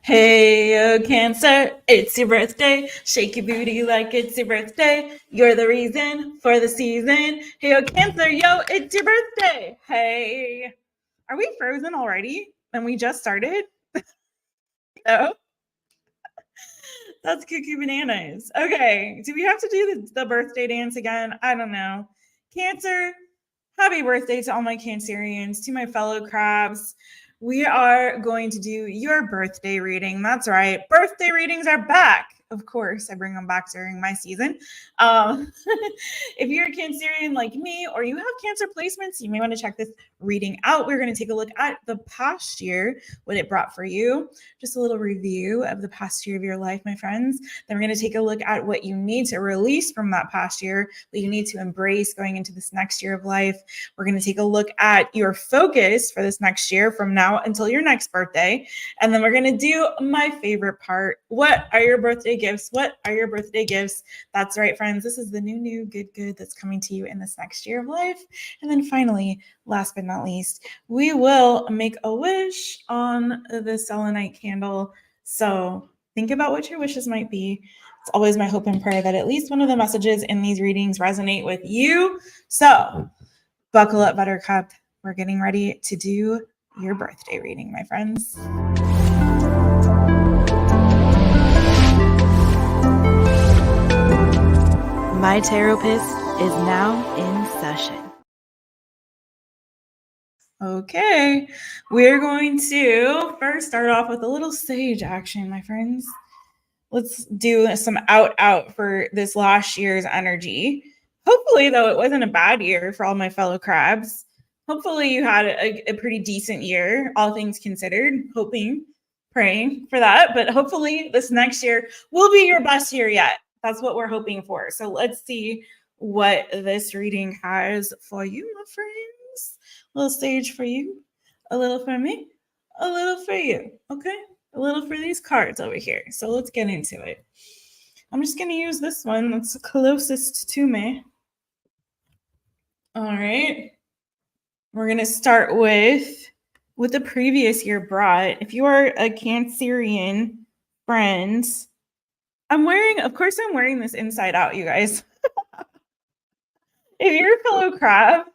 Hey, Cancer, it's your birthday. Shake your booty like it's your birthday. You're the reason for the season. Hey, Cancer, yo, it's your birthday. Hey, are we frozen already? And we just started? Oh, that's cuckoo bananas. Okay, do we have to do the birthday dance again? I don't know. Cancer, happy birthday to all my Cancerians, to my fellow crabs. We are going to do your birthday reading. That's right. Birthday readings are back. Of course, I bring them back during my season. If you're a Cancerian like me, or you have Cancer placements, you may want to check this reading out. We're going to take a look at the past year, what it brought for you. Just a little review of the past year of your life, my friends. Then we're going to take a look at what you need to release from that past year, what you need to embrace going into this next year of life. We're going to take a look at your focus for this next year from now until your next birthday. And then we're going to do my favorite part. What are your birthday gifts? What are your birthday gifts? That's right, friends. This is the new, good that's coming to you in this next year of life. And then finally, last but not least, we will make a wish on the selenite candle. So think about what your wishes might be. It's always my hope and prayer that at least one of the messages in these readings resonate with you. So buckle up, Buttercup. We're getting ready to do your birthday reading, my friends. My Taropist is now in session. Okay, we're going to first start off with a little sage action, my friends. Let's do some out for this last year's energy. Hopefully, though, it wasn't a bad year for all my fellow crabs. Hopefully, you had a pretty decent year, all things considered. Hoping, praying for that. But hopefully, this next year will be your best year yet. That's what we're hoping for. So let's see what this reading has for you, my friends. A little sage for you, a little for me, a little for you. Okay? A little for these cards over here. So let's get into it. I'm just going to use this one that's closest to me. All right. We're going to start with what the previous year brought. If you are a Cancerian friend, I'm wearing this inside out, you guys. If you're a fellow crab,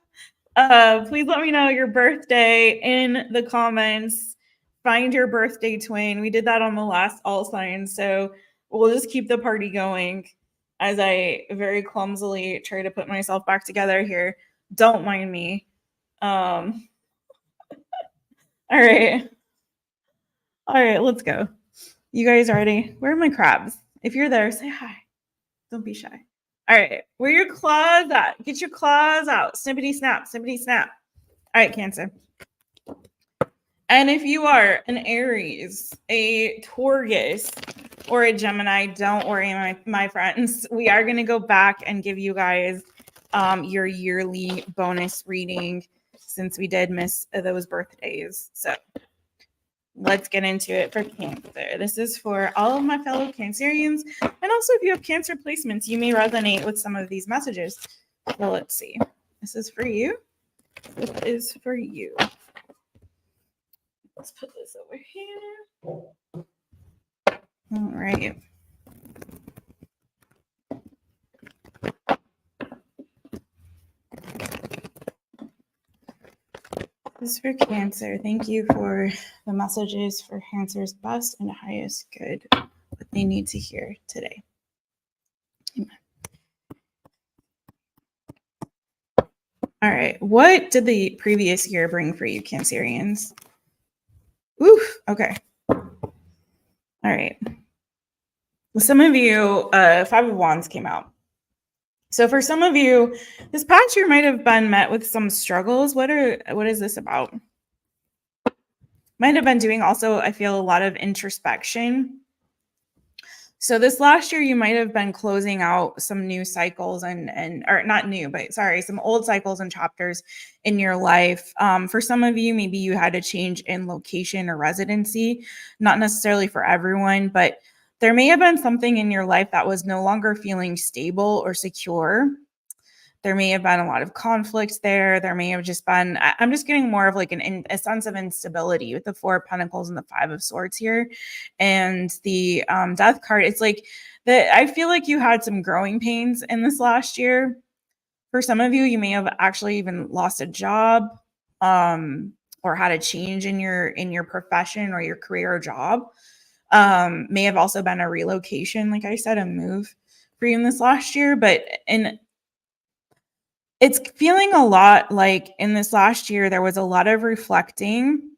please let me know your birthday in the comments. Find your birthday twin. We did that on the last all signs, so we'll just keep the party going as I very clumsily try to put myself back together here. Don't mind me. All right, let's go. You guys ready? Where are my crabs? If you're there, say hi. Don't be shy. All right, where are your claws at? Get your claws out. Snippity snap, snippity snap. All right, Cancer. And if you are an Aries, a Taurus, or a Gemini, don't worry, my friends. We are going to go back and give you guys your yearly bonus reading since we did miss those birthdays. So let's get into it for Cancer. This is for all of my fellow Cancerians. And also, if you have Cancer placements, you may resonate with some of these messages. So let's see. This is for you. This is for you. Let's put this over here. All right. This is for Cancer. Thank you for the messages for Cancer's best and highest good, what they need to hear today. Amen. All right. What did the previous year bring for you, Cancerians? Oof. Okay. All right. Well, some of you, Five of Wands came out. So for some of you, this past year might have been met with some struggles. What is this about? Might have been doing also, I feel, a lot of introspection. So this last year, you might have been closing out some new cycles or not new, but sorry, some old cycles and chapters in your life. For some of you, maybe you had a change in location or residency, not necessarily for everyone, but there may have been something in your life that was no longer feeling stable or secure. There may have been a lot of conflict there. There may have just been, I'm just getting more of like a sense of instability with the Four of Pentacles and the Five of Swords here. And the Death card, it's like that. I feel like you had some growing pains in this last year. For some of you, you may have actually even lost a job, or had a change in your profession or your career or job. May have also been a relocation, like I said, a move for you in this last year. But it's feeling a lot like in this last year, there was a lot of reflecting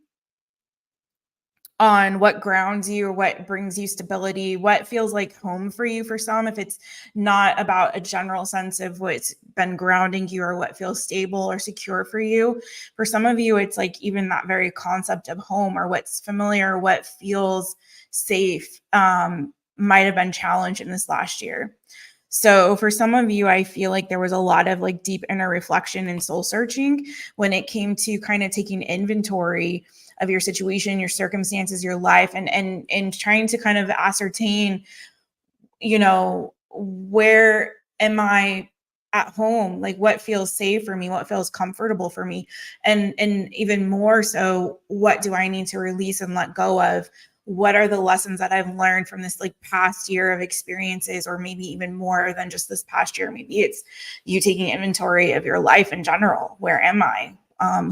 on what grounds you, what brings you stability, what feels like home for you for some, if it's not about a general sense of what's been grounding you or what feels stable or secure for you. For some of you, it's like even that very concept of home or what's familiar, what feels safe, might have been challenged in this last year. So for some of you, I feel like there was a lot of like deep inner reflection and soul searching when it came to kind of taking inventory of your situation, your circumstances, your life, and trying to kind of ascertain, where am I at home? Like what feels safe for me, what feels comfortable for me, and even more so, what do I need to release and let go of? What are the lessons that I've learned from this like past year of experiences, or maybe even more than just this past year? Maybe it's you taking inventory of your life in general. Where am I?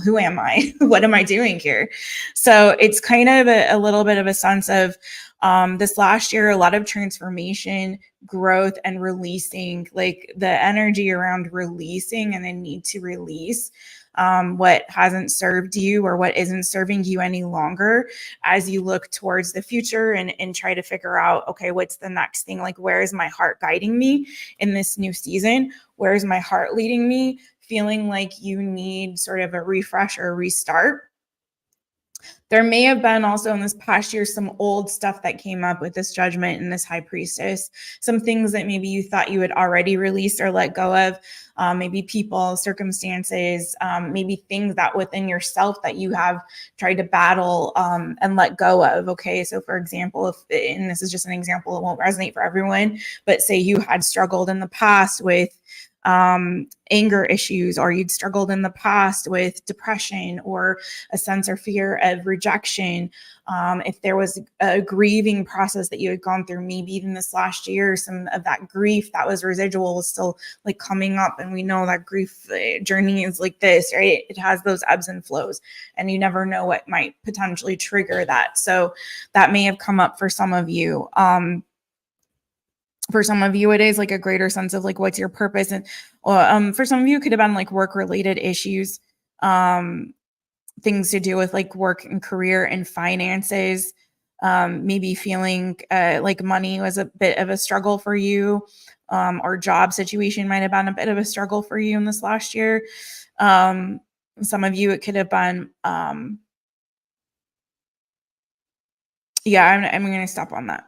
Who am I? What am I doing here? So it's kind of a little bit of a sense of this last year, a lot of transformation, growth, and releasing, like the energy around releasing and the need to release what hasn't served you or what isn't serving you any longer as you look towards the future and try to figure out, okay, what's the next thing? Like, where is my heart guiding me in this new season? Where is my heart leading me? Feeling like you need sort of a refresh or a restart. There may have been also in this past year some old stuff that came up with this Judgment and this High Priestess, some things that maybe you thought you had already released or let go of, maybe people, circumstances, maybe things that within yourself that you have tried to battle and let go of. Okay, so for example, and this is just an example, it won't resonate for everyone, but say you had struggled in the past with anger issues, or you'd struggled in the past with depression or a sense or fear of rejection. If there was a grieving process that you had gone through, maybe even this last year, some of that grief that was residual was still like coming up. And we know that grief journey is like this, right? It has those ebbs and flows, and you never know what might potentially trigger that. So that may have come up for some of you. For some of you, it is like a greater sense of like, what's your purpose? And for some of you, it could have been like work related issues, things to do with like work and career and finances, maybe feeling like money was a bit of a struggle for you, or job situation might have been a bit of a struggle for you in this last year. Some of you, it could have been, yeah, I'm going to stop on that.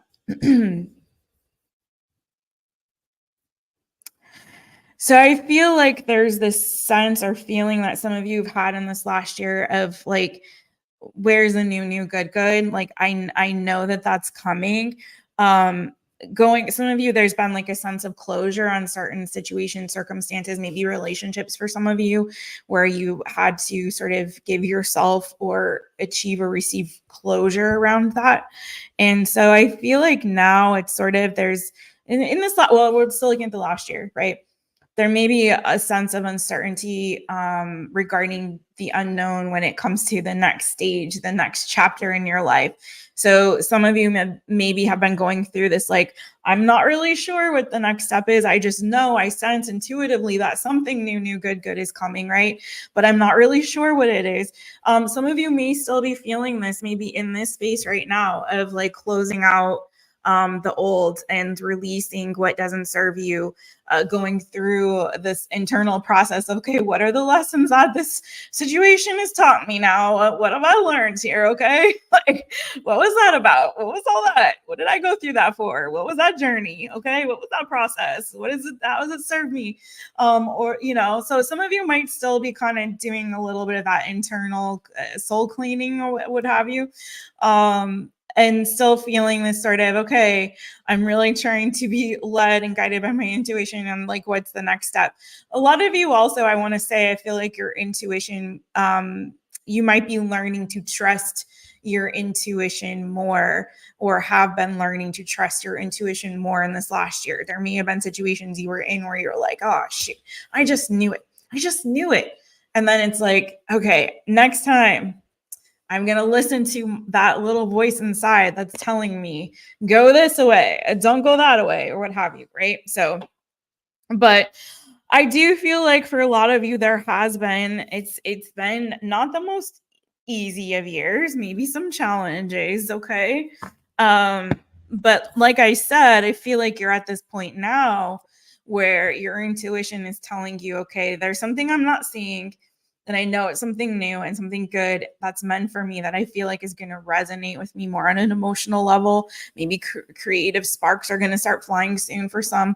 So I feel like there's this sense or feeling that some of you have had in this last year of like, where's the new good? Like I know that that's coming. Some of you, there's been like a sense of closure on certain situations, circumstances, maybe relationships for some of you, where you had to sort of give yourself or achieve or receive closure around that. And so I feel like now it's sort of, there's in this, well, we're still looking at the last year, right? There may be a sense of uncertainty regarding the unknown when it comes to the next stage, the next chapter in your life. So some of you maybe have been going through this, like, I'm not really sure what the next step is. I just know, I sense intuitively that something new, good is coming, right? But I'm not really sure what it is. Some of you may still be feeling this, maybe in this space right now of like closing out the old and releasing what doesn't serve you, going through this internal process of, okay, what are the lessons that this situation has taught me now? What have I learned here? Okay. Like, what was that about? What was all that? What did I go through that for? What was that journey? Okay. What was that process? What is it? How does it serve me? So some of you might still be kind of doing a little bit of that internal soul cleaning or what have you. and still feeling this sort of, okay, I'm really trying to be led and guided by my intuition and like, what's the next step? A lot of you also, I want to say, I feel like your intuition, you might be learning to trust your intuition more, or have been learning to trust your intuition more in this last year. There may have been situations you were in where you're like, oh shit, I just knew it. I just knew it. And then it's like, okay, next time I'm going to listen to that little voice inside that's telling me, go this way, don't go that way, or what have you, right? So, but I do feel like for a lot of you, there has been, it's been not the most easy of years, maybe some challenges, okay? But like I said, I feel like you're at this point now where your intuition is telling you, okay, there's something I'm not seeing, and I know it's something new and something good that's meant for me that I feel like is going to resonate with me more on an emotional level. Maybe creative sparks are going to start flying soon for some.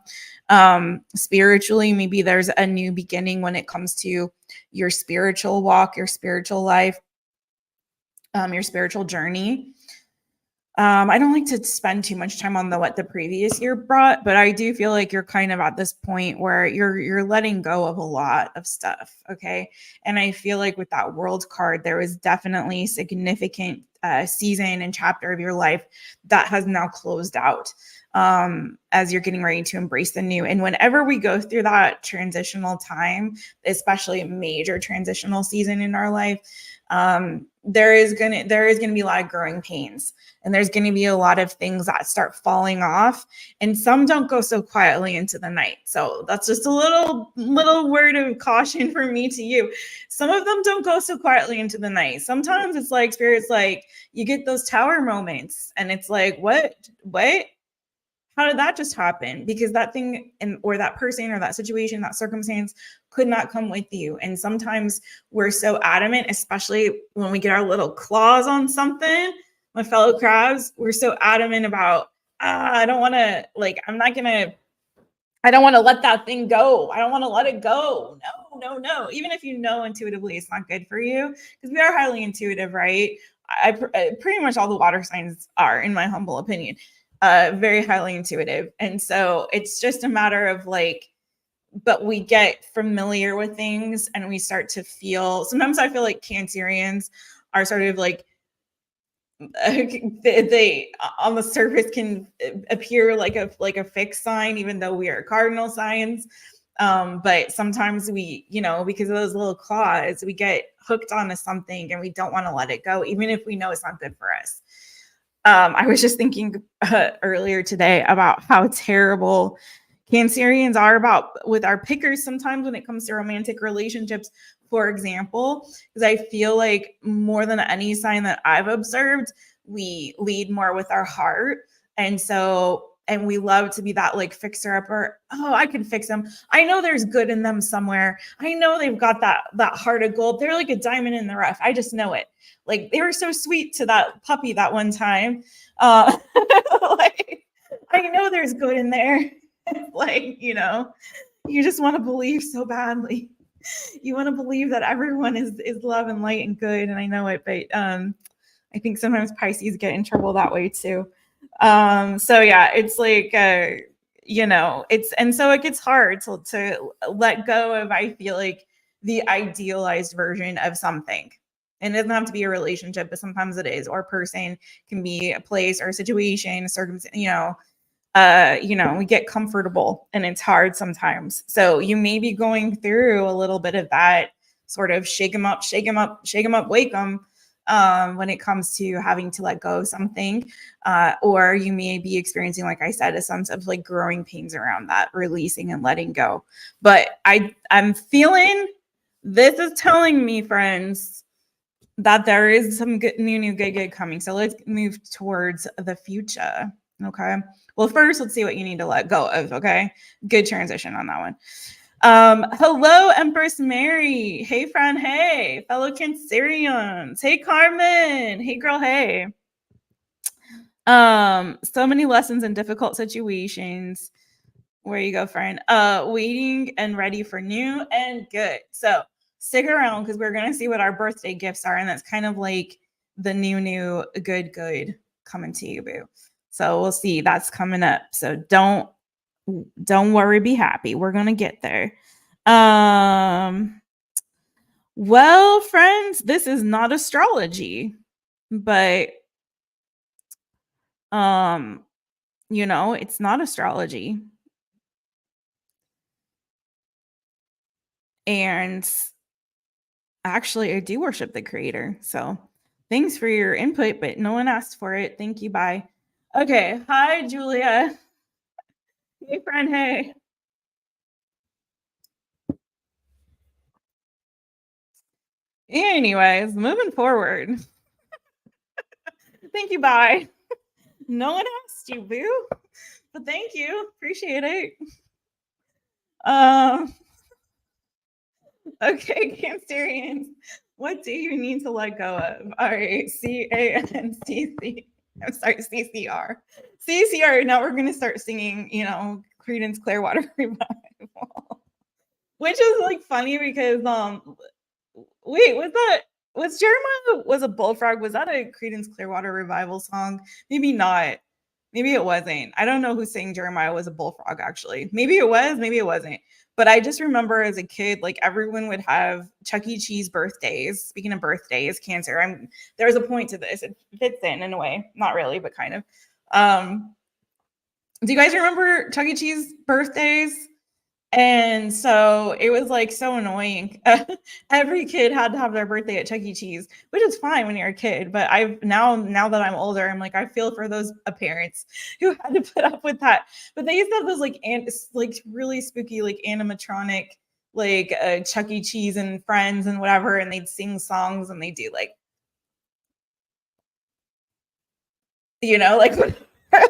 Spiritually, maybe there's a new beginning when it comes to your spiritual walk, your spiritual life, your spiritual journey. I don't like to spend too much time on what the previous year brought, but I do feel like you're kind of at this point where you're letting go of a lot of stuff, okay? And I feel like with that world card, there was definitely significant season and chapter of your life that has now closed out as you're getting ready to embrace the new. And whenever we go through that transitional time, especially a major transitional season in our life, there is gonna be a lot of growing pains, and there's going to be a lot of things that start falling off, and some don't go so quietly into the night. So that's just a little word of caution for me to you. Some of them don't go so quietly into the night. Sometimes it's like spirit's like, you get those tower moments and it's like, what how did that just happen? Because that thing or that person or that situation, that circumstance could not come with you. And sometimes we're so adamant, especially when we get our little claws on something, my fellow crabs, we're so adamant about, I don't want to, like, I don't want to let that thing go. I don't want to let it go. No. Even if you know intuitively it's not good for you, because we are highly intuitive, right? Pretty much all the water signs are, in my humble opinion, very highly intuitive. And so it's just a matter of like, but we get familiar with things and we start to feel, sometimes I feel like Cancerians are sort of like, they on the surface can appear like a fixed sign, even though we are cardinal signs. But sometimes we, because of those little claws, we get hooked onto something and we don't want to let it go, even if we know it's not good for us. I was just thinking earlier today about how terrible Cancerians are about with our pickers sometimes when it comes to romantic relationships, for example, because I feel like more than any sign that I've observed, we lead more with our heart. And we love to be that like fixer upper. Oh, I can fix them. I know there's good in them somewhere. I know they've got that heart of gold. They're like a diamond in the rough. I just know it. Like they were so sweet to that puppy that one time. Like I know there's good in there. Like, you just want to believe so badly. You want to believe that everyone is love and light and good, and I know it, but I think sometimes Pisces get in trouble that way too. So yeah, it's like so it gets hard to let go of, I feel like, the idealized version of something. And it doesn't have to be a relationship, but sometimes it is, or a person, can be a place or a situation, a circumstance, we get comfortable and it's hard sometimes. So you may be going through a little bit of that sort of shake them up, wake them when it comes to having to let go of something. Or you may be experiencing, like I said, a sense of like growing pains around that, releasing and letting go. But I'm feeling, this is telling me, friends, that there is some good, new good coming. So let's move towards the future. Okay. Well, first, let's see what you need to let go of. Okay. Good transition on that one. Hello, Empress Mary. Hey, friend. Hey, fellow Cancerians. Hey, Carmen. Hey, girl. Hey. So many lessons in difficult situations. Where you go, friend? Waiting and ready for new and good. So stick around because we're gonna see what our birthday gifts are, and that's kind of like the new good coming to you, boo. So we'll see. That's coming up. So don't worry, be happy. We're gonna get there. Well, friends, this is not astrology, but it's not astrology. And actually, I do worship the creator. So thanks for your input, but no one asked for it. Thank you. Bye. Okay. Hi, Julia. Hey, friend. Hey. Anyways, moving forward. Thank you. Bye. No one asked you, boo. But thank you. Appreciate it. Okay, Cancerians, what do you need to let go of? All right, CANCC. I'm sorry, CCR. CCR. Now we're gonna start singing, Creedence Clearwater Revival, which is like funny because wait, was Jeremiah was a bullfrog? Was that a Creedence Clearwater Revival song? Maybe not. Maybe it wasn't. I don't know who sang Jeremiah was a bullfrog, actually. Maybe it was, maybe it wasn't. But I just remember as a kid, like everyone would have Chuck E. Cheese birthdays. Speaking of birthdays, Cancer. There's a point to this. It fits in a way. Not really, but kind of. Do you guys remember Chuck E. Cheese birthdays? And so it was like so annoying. Every kid had to have their birthday at Chuck E. Cheese, which is fine when you're a kid. But I've now that I'm older, I'm like, I feel for those parents who had to put up with that. But they used to have those like really spooky, like animatronic, like Chuck E. Cheese and Friends and whatever, and they'd sing songs and they do like, like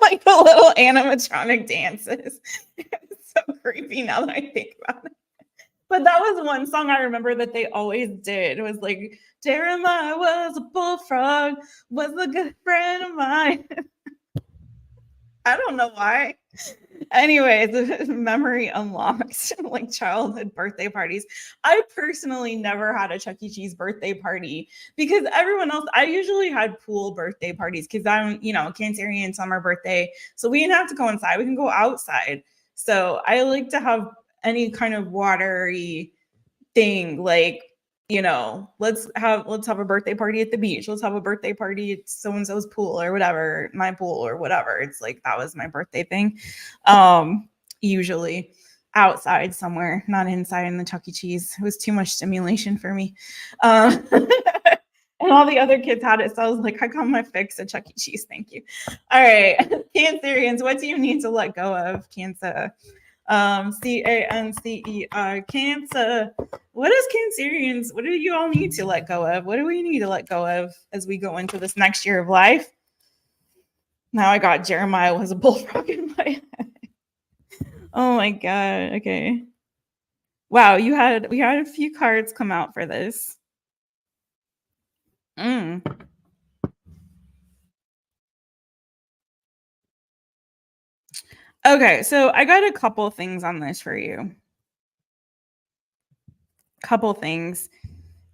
like the little animatronic dances. It's so creepy now that I think about it. But that was one song I remember that they always did. It was like, Jeremiah was a bullfrog, was a good friend of mine. I don't know why. Anyways, memory unlocked, like childhood birthday parties. I personally never had a Chuck E. Cheese birthday party because everyone else, I usually had pool birthday parties because I'm, Cancerian summer birthday. So we didn't have to go inside. We can go outside. So I like to have any kind of watery thing, like, let's have a birthday party at the beach. Let's have a birthday party at so-and-so's pool or whatever, my pool or whatever. It's like that was my birthday thing. Usually outside somewhere, not inside in the Chuck E. Cheese. It was too much stimulation for me. And all the other kids had it. So I was like, I got my fix at Chuck E. Cheese. Thank you. All right. Cancerians, what do you need to let go of? Cancer. Cancer. Cancer. What is Cancerians? What do you all need to let go of? What do we need to let go of as we go into this next year of life? Now I got Jeremiah was a bullfrog in my head. Oh my god. Okay. Wow, we had a few cards come out for this. Okay, so I got a couple things on this for you. Couple things.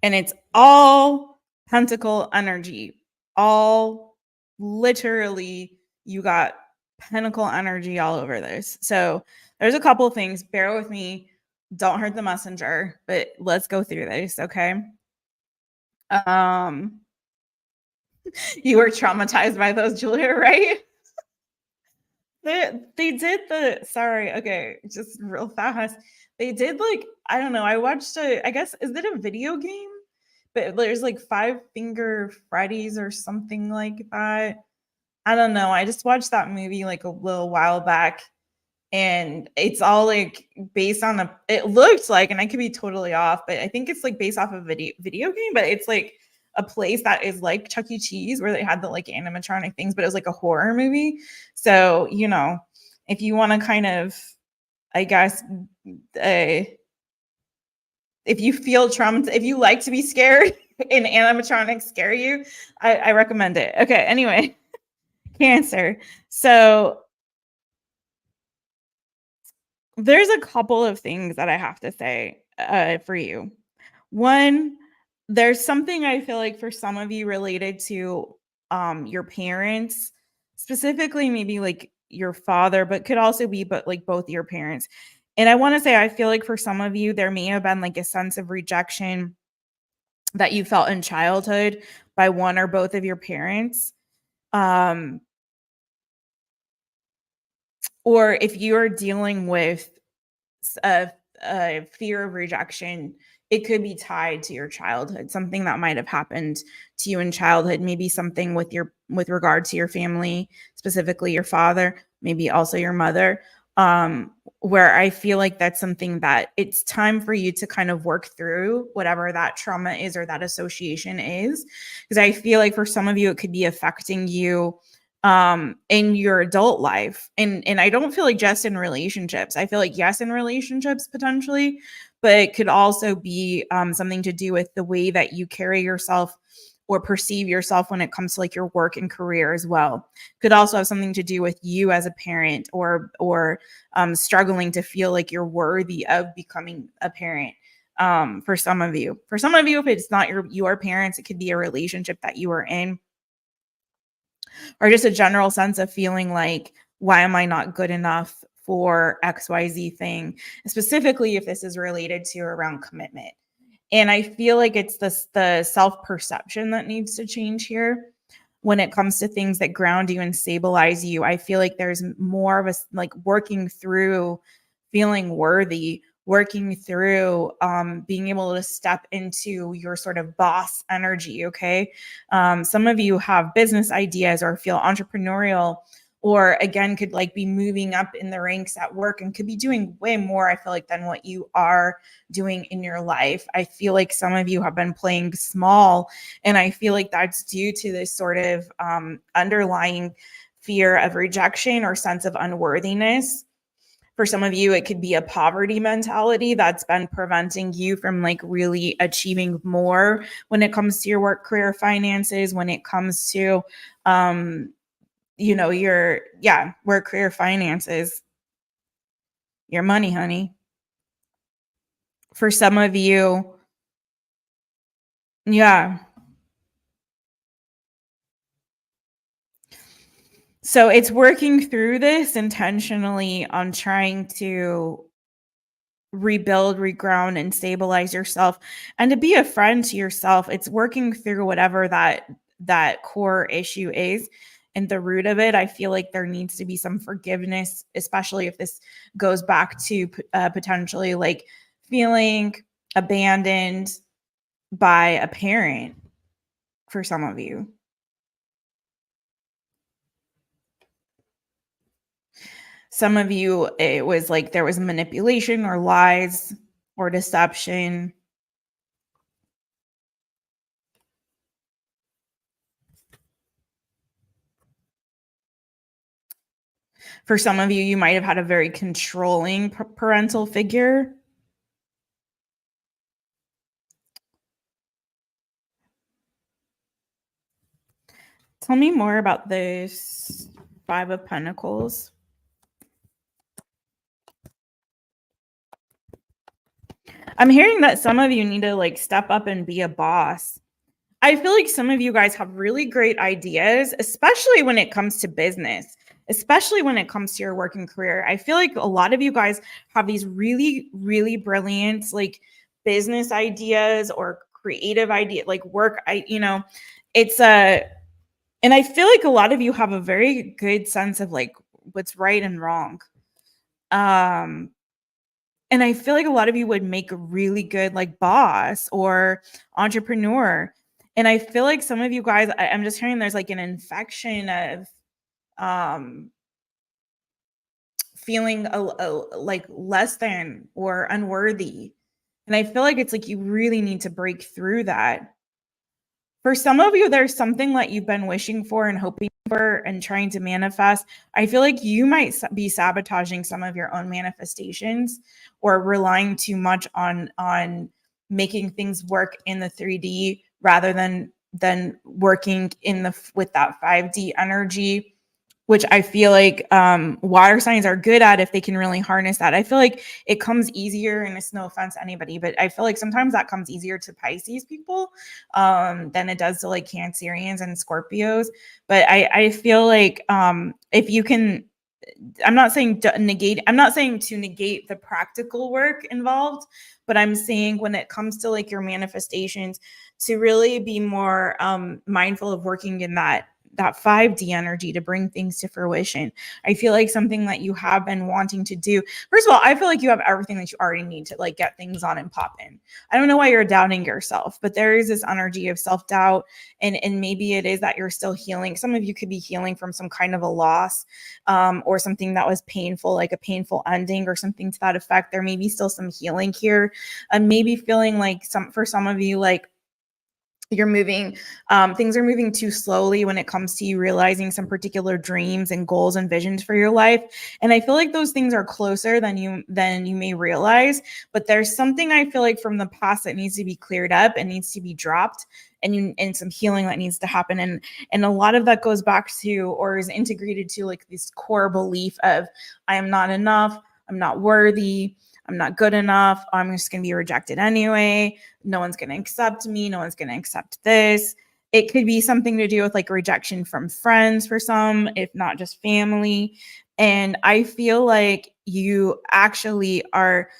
And it's all pentacle energy. All literally, you got pentacle energy all over this. So there's a couple things. Bear with me. Don't hurt the messenger, but let's go through this, okay? You were traumatized by those, Julia, right? They did sorry, okay, just real fast. They did like, I don't know, I watched I guess, is it a video game? But there's like Five Finger Freddy's or something like that. I don't know. I just watched that movie like a little while back, and it's all like based on it looks like, and I could be totally off, but I think it's like based off a video game, but it's like a place that is like Chuck E. Cheese where they had the like animatronic things, but it was like a horror movie. So, if you want to kind of, I guess, if you feel traumatized, if you like to be scared and animatronics scare you, I recommend it. Okay, anyway, Cancer. So there's a couple of things that I have to say for you. One, there's something I feel like for some of you related to your parents, specifically maybe like your father, but could also be but like both your parents. And I want to say I feel like for some of you there may have been like a sense of rejection that you felt in childhood by one or both of your parents. Um, or if you're dealing with a fear of rejection, it could be tied to your childhood, something that might have happened to you in childhood, maybe something with regard to your family, specifically your father, maybe also your mother, where I feel like that's something that it's time for you to kind of work through whatever that trauma is or that association is, because I feel like for some of you it could be affecting you in your adult life. And I don't feel like just in relationships. I feel like yes in relationships potentially, but it could also be something to do with the way that you carry yourself or perceive yourself when it comes to like your work and career as well. Could also have something to do with you as a parent or struggling to feel like you're worthy of becoming a parent. For some of you, if it's not your parents, it could be a relationship that you are in, or just a general sense of feeling like, why am I not good enough for XYZ thing? Specifically, if this is related to around commitment. And I feel like it's the self-perception that needs to change here when it comes to things that ground you and stabilize you. I feel like there's more of a like working through feeling worthy, working through being able to step into your sort of boss energy. Okay. Some of you have business ideas or feel entrepreneurial, or again could like be moving up in the ranks at work and could be doing way more, I feel like, than what you are doing in your life. I feel like some of you have been playing small, and I feel like that's due to this sort of underlying fear of rejection or sense of unworthiness. For some of you, it could be a poverty mentality that's been preventing you from like really achieving more when it comes to your work, career, finances, when it comes to your work, career, finances, your money, honey. For some of you, yeah. So it's working through this intentionally on trying to rebuild, reground, and stabilize yourself, and to be a friend to yourself. It's working through whatever that core issue is. And the root of it, I feel like there needs to be some forgiveness, especially if this goes back to potentially like feeling abandoned by a parent for some of you. Some of you, it was like there was manipulation or lies or deception. For some of you, you might have had a very controlling parental figure. Tell me more about this Five of Pentacles. I'm hearing that some of you need to like step up and be a boss. I feel like some of you guys have really great ideas, especially when it comes to business, especially when it comes to your working career. I feel like a lot of you guys have these really, really brilliant like business ideas or creative idea, like work. It's and I feel like a lot of you have a very good sense of like what's right and wrong. Um, and I feel like a lot of you would make a really good like boss or entrepreneur. And I feel like some of you guys, I'm just hearing there's like an infection of um feeling like less than or unworthy. And I feel like it's like you really need to break through that. For some of you, there's something that you've been wishing for and hoping for and trying to manifest. I feel like you might be sabotaging some of your own manifestations or relying too much on making things work in the 3D rather than working in the with that 5D energy. which I feel like water signs are good at if they can really harness that. I feel like it comes easier, and it's no offense to anybody, but I feel like sometimes that comes easier to Pisces people than it does to like Cancerians and Scorpios. But I feel like if you can, I'm not saying to negate the practical work involved, but I'm saying when it comes to like your manifestations, to really be more mindful of working in that 5D energy to bring things to fruition. I feel like something that you have been wanting to do. First of all, I feel like you have everything that you already need to like get things on and pop in. I don't know why you're doubting yourself, but there is this energy of self-doubt, and maybe it is that you're still healing. Some of you could be healing from some kind of a loss, or something that was painful, like a painful ending or something to that effect. There may be still some healing here, and maybe feeling like for some of you, like you're moving, things are moving too slowly when it comes to you realizing some particular dreams and goals and visions for your life. And I feel like those things are closer than you may realize, but there's something I feel like from the past that needs to be cleared up and needs to be dropped, and some healing that needs to happen. And a lot of that goes back to, or is integrated to, like this core belief of I am not enough, I'm not worthy, I'm not good enough, I'm just going to be rejected anyway, no one's going to accept me, no one's going to accept this. It could be something to do with like rejection from friends for some, if not just family. And I feel like you actually are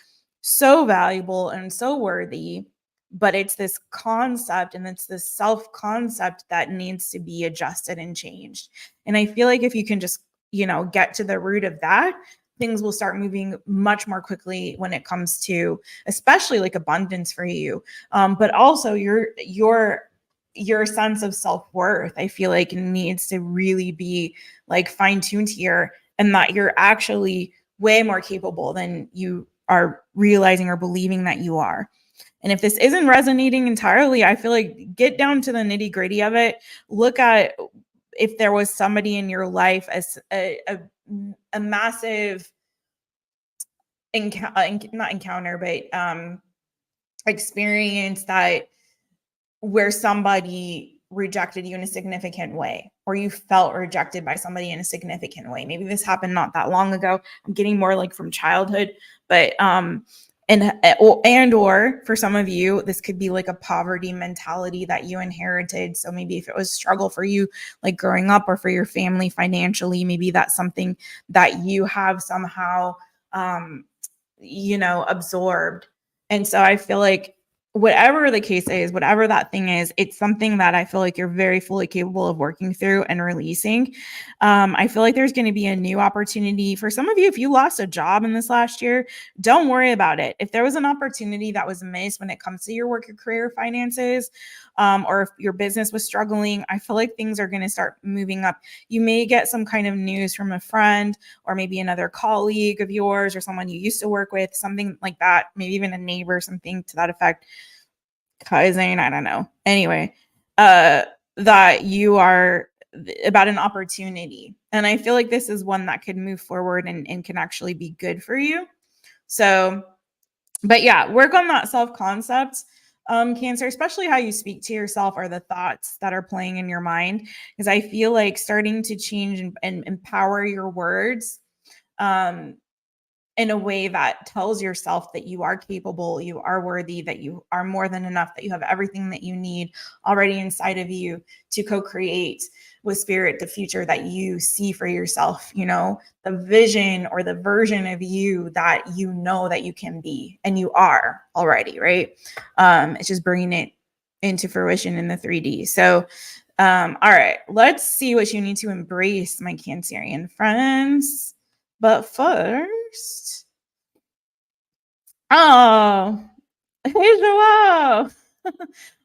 so valuable and so worthy, but it's this concept and it's this self concept that needs to be adjusted and changed. And I feel like if you can just, get to the root of that, things will start moving much more quickly when it comes to especially like abundance for you, but also your sense of self-worth. I feel like it needs to really be like fine-tuned here, and that you're actually way more capable than you are realizing or believing that you are. And if this isn't resonating entirely, I feel like get down to the nitty-gritty of it. Look at if there was somebody in your life as a massive not encounter, but experience that where somebody rejected you in a significant way, or you felt rejected by somebody in a significant way. Maybe this happened not that long ago. I'm getting more like from childhood, but or for some of you, this could be like a poverty mentality that you inherited. So maybe if it was struggle for you, like growing up, or for your family financially, maybe that's something that you have somehow, absorbed. And so I feel like whatever the case is, whatever that thing is, it's something that I feel like you're very fully capable of working through and releasing. I feel like there's going to be a new opportunity for some of you. If you lost a job in this last year, don't worry about it. If there was an opportunity that was missed when it comes to your work, your career, finances, or if your business was struggling, I feel like things are going to start moving up. You may get some kind of news from a friend, or maybe another colleague of yours, or someone you used to work with, something like that, maybe even a neighbor, something to that effect, cousin, I don't know. Anyway, that you are about an opportunity. And I feel like this is one that could move forward and can actually be good for you. So, but yeah, work on that self-concept, Cancer, especially how you speak to yourself, or the thoughts that are playing in your mind. Because I feel like starting to change and empower your words, in a way that tells yourself that you are capable, you are worthy, that you are more than enough, that you have everything that you need already inside of you to co-create with spirit the future that you see for yourself, the vision or the version of you that you know that you can be, and you are already, right? It's just bringing it into fruition in the 3D. So all right, let's see what you need to embrace, my Cancerian friends. But first, oh, hey Joao,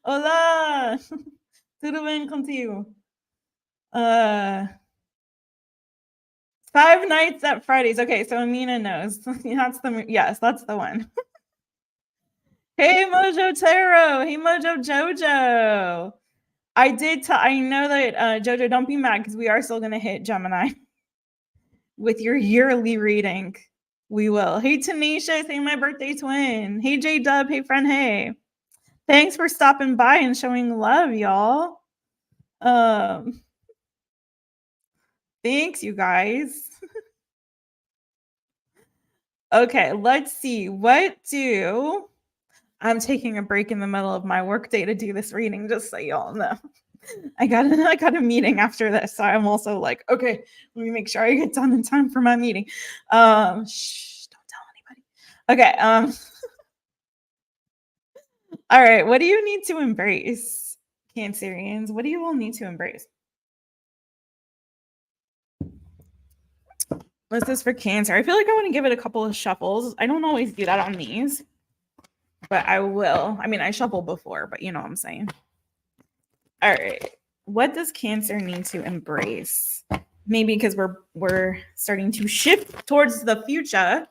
hola, tudo bem contigo? Uh, Five Nights at Freddy's. Okay, so Amina knows. That's the one. Hey Mojo Taro, hey Mojo Jojo. I know that Jojo, don't be mad, because we are still gonna hit Gemini with your yearly reading. We will. Hey Tanisha, hey my birthday twin. Hey J Dub, hey friend, hey. Thanks for stopping by and showing love, y'all. Thanks, you guys. Okay, let's see. I'm taking a break in the middle of my workday to do this reading, just so y'all know. I got a meeting after this, so I'm also like, okay, let me make sure I get done in time for my meeting. Shh, don't tell anybody. Okay, all right, what do you need to embrace, Cancerians? What do you all need to embrace? What's this for Cancer? I feel like I want to give it a couple of shuffles. I don't always do that on these, but I will. I mean, I shuffled before, but you know what I'm saying. All right. What does Cancer need to embrace? Maybe because we're starting to shift towards the future.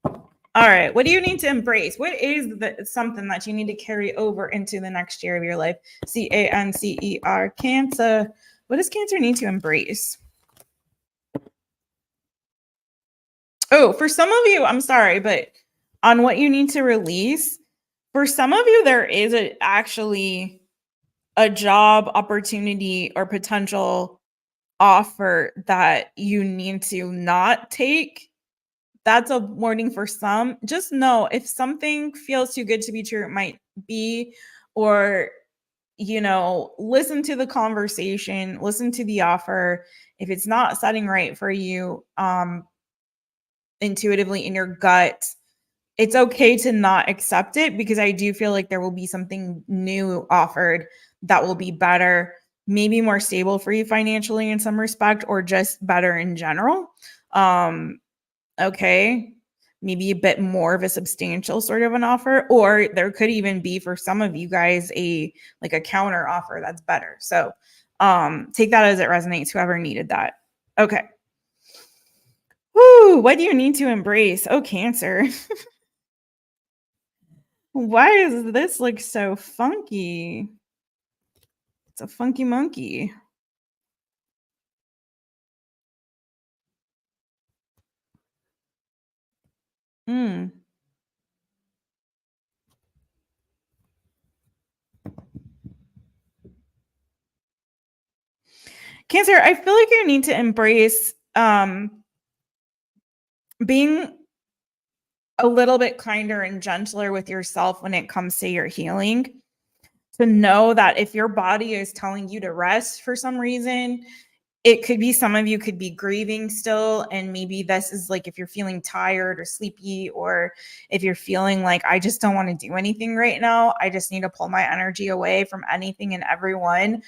All right. What do you need to embrace? What is something that you need to carry over into the next year of your life? Cancer. Cancer. What does Cancer need to embrace? Oh, for some of you, I'm sorry, but on what you need to release, for some of you, there is actually a job opportunity or potential offer that you need to not take. That's a warning for some. Just know if something feels too good to be true, it might be, or, listen to the conversation, listen to the offer. If it's not setting right for you, intuitively in your gut, it's okay to not accept it, because I do feel like there will be something new offered that will be better, maybe more stable for you financially in some respect, or just better in general. Okay. Maybe a bit more of a substantial sort of an offer, or there could even be for some of you guys a counter offer that's better. So take that as it resonates, whoever needed that. Okay. Woo, what do you need to embrace? Oh, Cancer. Why does this look so funky? It's a funky monkey. Hmm. Cancer, I feel like you need to embrace being a little bit kinder and gentler with yourself when it comes to your healing. To know that if your body is telling you to rest for some reason, it could be some of you could be grieving still. And maybe this is like if you're feeling tired or sleepy, or if you're feeling like, I just don't want to do anything right now, I just need to pull my energy away from anything and everyone.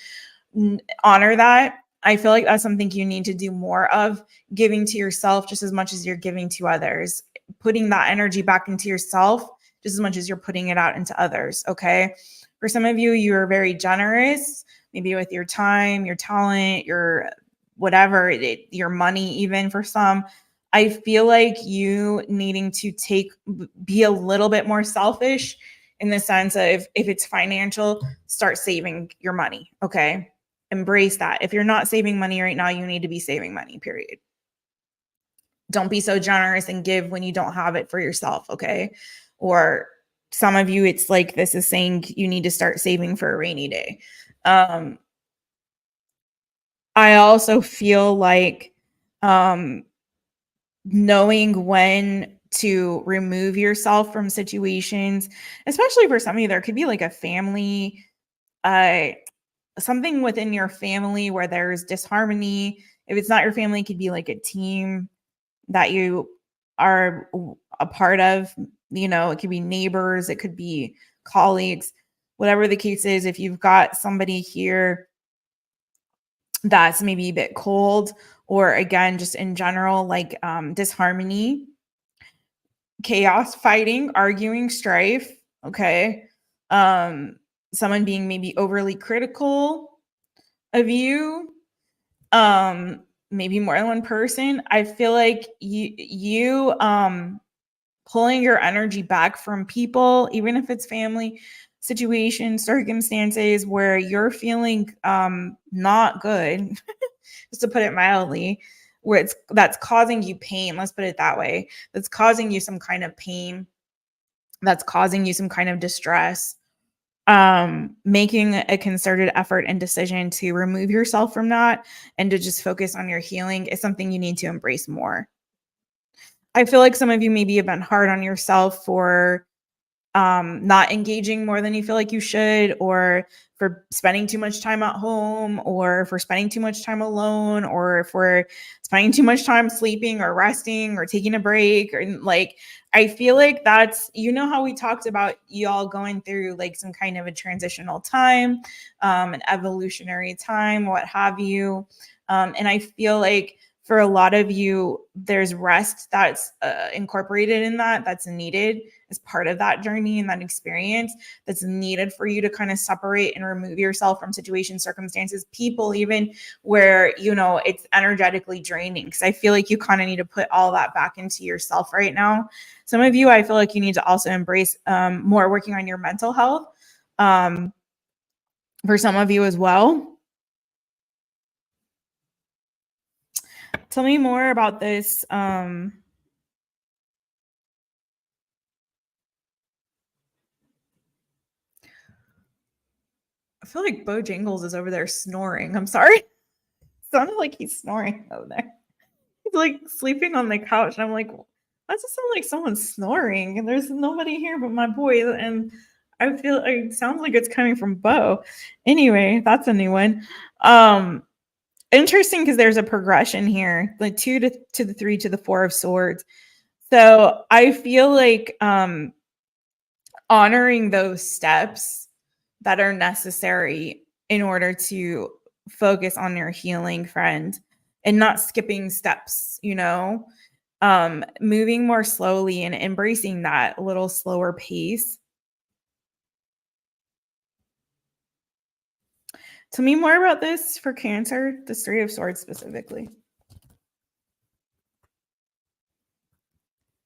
Honor that. I feel like that's something you need to do more of, giving to yourself just as much as you're giving to others, putting that energy back into yourself just as much as you're putting it out into others. Okay. For some of you, you are very generous, maybe with your time, your talent, your whatever, your money, even for some. I feel like you needing to be a little bit more selfish, in the sense of if it's financial, start saving your money. Okay. Embrace that. If you're not saving money right now, you need to be saving money, period. Don't be so generous and give when you don't have it for yourself. Okay. Or some of you, it's like this is saying you need to start saving for a rainy day. I also feel like knowing when to remove yourself from situations, especially for some of you, there could be like a family, something within your family where there's disharmony. If it's not your family, it could be like a team that you are a part of. It could be neighbors, it could be colleagues, whatever the case is. If you've got somebody here that's maybe a bit cold, or again, just in general, like disharmony, chaos, fighting, arguing, strife. Okay. Someone being maybe overly critical of you, maybe more than one person. I feel like you pulling your energy back from people, even if it's family situations, circumstances where you're feeling not good, just to put it mildly, where that's causing you pain. Let's put it that way. That's causing you some kind of pain. That's causing you some kind of distress. making a concerted effort and decision to remove yourself from that and to just focus on your healing is something you need to embrace more. I feel like some of you maybe have been hard on yourself for not engaging more than you feel like you should, or for spending too much time at home, or for spending too much time alone, or for spending too much time sleeping or resting or taking a break. Or like, I feel like that's, how we talked about y'all going through like some kind of a transitional time, an evolutionary time, what have you. And I feel like for a lot of you, there's rest that's incorporated in that, that's needed as part of that journey and that experience, that's needed for you to kind of separate and remove yourself from situations, circumstances, people, even where, it's energetically draining. Because I feel like you kind of need to put all that back into yourself right now. Some of you, I feel like you need to also embrace more working on your mental health. For some of you as well. Tell me more about this. I feel like Bojangles is over there snoring. I'm sorry. Sounded like he's snoring over there. He's like sleeping on the couch. And I'm like, that just sound like someone's snoring. And there's nobody here but my boy. And I feel it sounds like it's coming from Bo. Anyway, that's a new one. Interesting, because there's a progression here, like 2 to the 3 to the 4 of swords. So I feel like honoring those steps that are necessary in order to focus on your healing, friend, and not skipping steps, moving more slowly and embracing that little slower pace. Tell me more about this for Cancer, the 3 of Swords specifically.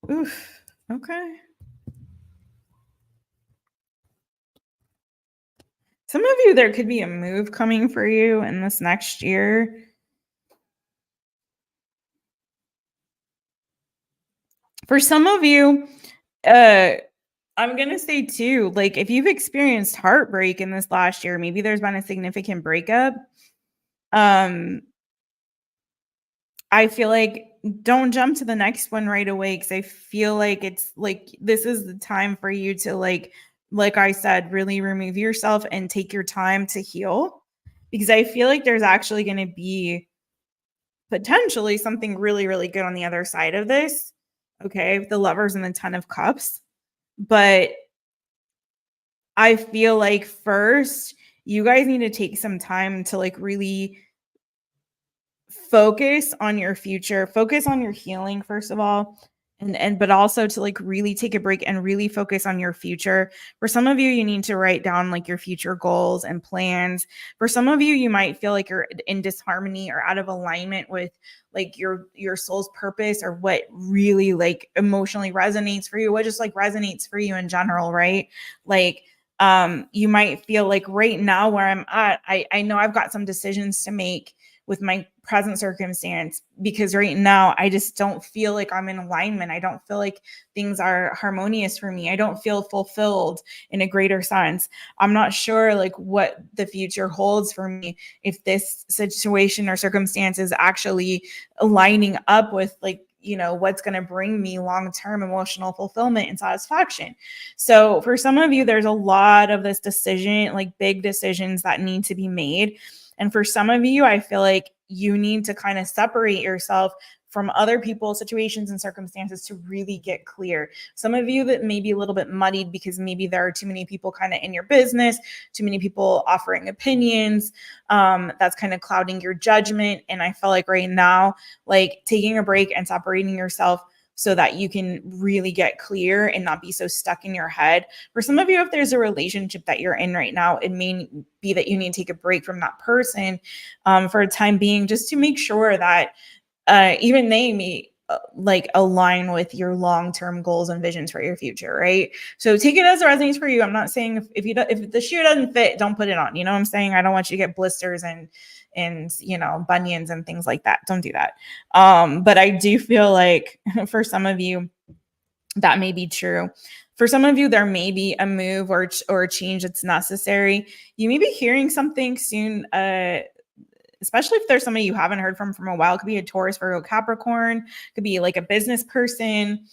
Oof. Okay. Some of you, there could be a move coming for you in this next year. For some of you, I'm going to say too, like if you've experienced heartbreak in this last year, maybe there's been a significant breakup. I feel like don't jump to the next one right away, because I feel like it's like this is the time for you to like I said, really remove yourself and take your time to heal, because I feel like there's actually going to be potentially something really, really good on the other side of this. Okay, the Lovers and the 10 of Cups. But I feel like first you guys need to take some time to like really focus on your future, focus on your healing first of all, and but also to like really take a break and really focus on your future. For some of you, you need to write down like your future goals and plans. For some of you, you might feel like you're in disharmony or out of alignment with like your soul's purpose, or what really like emotionally resonates for you, what just like resonates for you in general, right? Like you might feel like right now where I'm at, I know I've got some decisions to make with my present circumstance, because right now I just don't feel like I'm in alignment. I don't feel like things are harmonious for me. I don't feel fulfilled in a greater sense. I'm not sure like what the future holds for me, if this situation or circumstance is actually aligning up with like what's going to bring me long-term emotional fulfillment and satisfaction. So for some of you, there's a lot of this decision, like big decisions that need to be made. And for some of you, I feel like you need to kind of separate yourself from other people's situations and circumstances to really get clear. Some of you that may be a little bit muddied because maybe there are too many people kind of in your business, too many people offering opinions, that's kind of clouding your judgment. And I feel like right now, like taking a break and separating yourself so that you can really get clear and not be so stuck in your head. For some of you, if there's a relationship that you're in right now, it may be that you need to take a break from that person for a time being, just to make sure that even they may like align with your long-term goals and visions for your future, right? So take it as it resonates for you. I'm not saying if the shoe doesn't fit, don't put it on. You know what I'm saying? I don't want you to get blisters and bunions and things like that. Don't do that. But I do feel like for some of you that may be true. For some of you, there may be a move or a change that's necessary. You may be hearing something soon, especially if there's somebody you haven't heard from a while. It could be a Taurus, Virgo, Capricorn. It could be like a business person.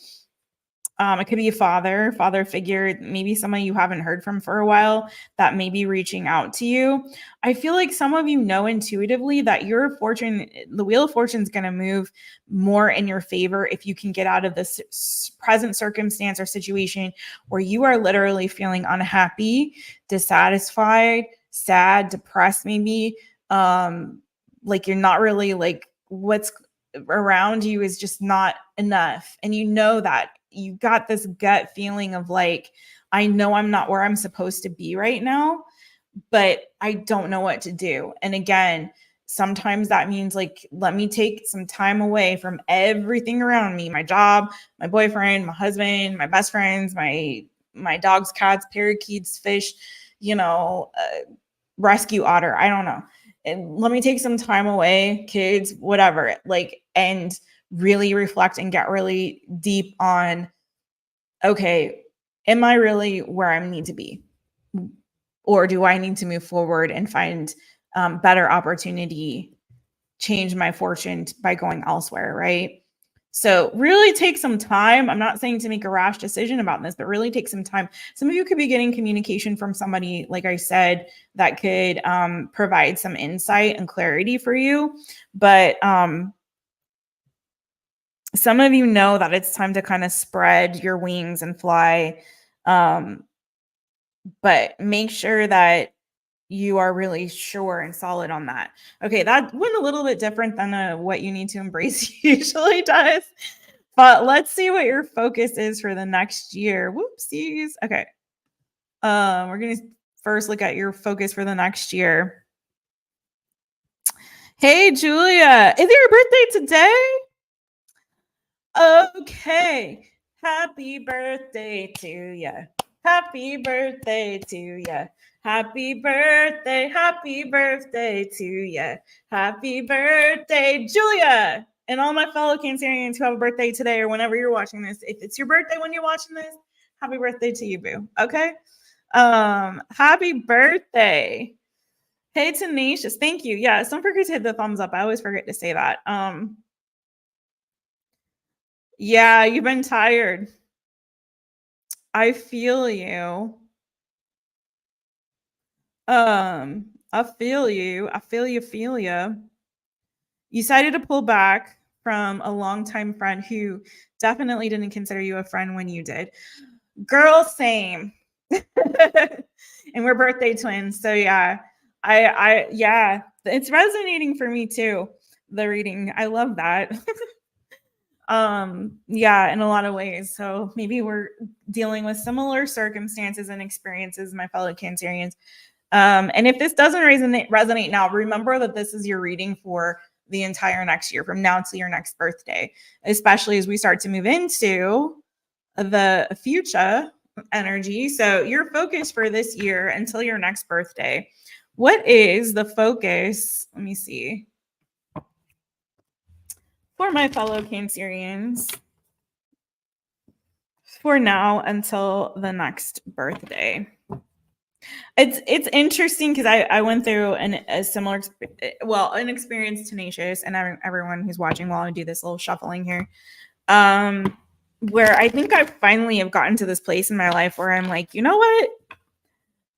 It could be a father figure, maybe somebody you haven't heard from for a while that may be reaching out to you. I feel like some of you know intuitively that the wheel of fortune is going to move more in your favor if you can get out of this present circumstance or situation where you are literally feeling unhappy, dissatisfied, sad, depressed, maybe. Like you're not really like what's around you is just not enough. And you know that you got this gut feeling of like, I know I'm not where I'm supposed to be right now, but I don't know what to do. And again, sometimes that means like, let me take some time away from everything around me, my job, my boyfriend, my husband, my best friends, my dogs, cats, parakeets, fish, rescue otter. I don't know. And let me take some time away, kids, whatever, like, and really reflect and get really deep on, okay, am I really where I need to be? Or do I need to move forward and find better opportunity, change my fortune by going elsewhere, right? So really take some time. I'm not saying to make a rash decision about this, but really take some time. Some of you could be getting communication from somebody, like I said, that could provide some insight and clarity for you. But some of you know that it's time to kind of spread your wings and fly. But make sure that you are really sure and solid on that. Okay, that went a little bit different than what you need to embrace usually does. But let's see what your focus is for the next year. Whoopsies. Okay. We're going to first look at your focus for the next year. Hey, Julia. Is it your birthday today? Okay. Happy birthday to you. Happy birthday to you. Happy birthday to you. Happy birthday, Julia. And all my fellow Cancerians who have a birthday today or whenever you're watching this. If it's your birthday when you're watching this, happy birthday to you, boo. Okay? Happy birthday. Hey, Tenacious. Thank you. Yeah, don't forget to hit the thumbs up. I always forget to say that. Yeah, you've been tired. I feel you. I feel you. I feel you. You decided to pull back from a longtime friend who definitely didn't consider you a friend when you did. Girl, same. And we're birthday twins. So yeah, yeah, it's resonating for me too. The reading. I love that. Yeah, in a lot of ways. So maybe we're dealing with similar circumstances and experiences, my fellow Cancerians. And if this doesn't resonate now, remember that this is your reading for the entire next year, from now to your next birthday, especially as we start to move into the future energy. So your focus for this year until your next birthday, what is the focus? Let me see. For my fellow Cancerians, for now until the next birthday. It's interesting because I went through a similar, an experience, Tenacious, and everyone who's watching while I do this little shuffling here, where I think I finally have gotten to this place in my life where I'm like, you know what?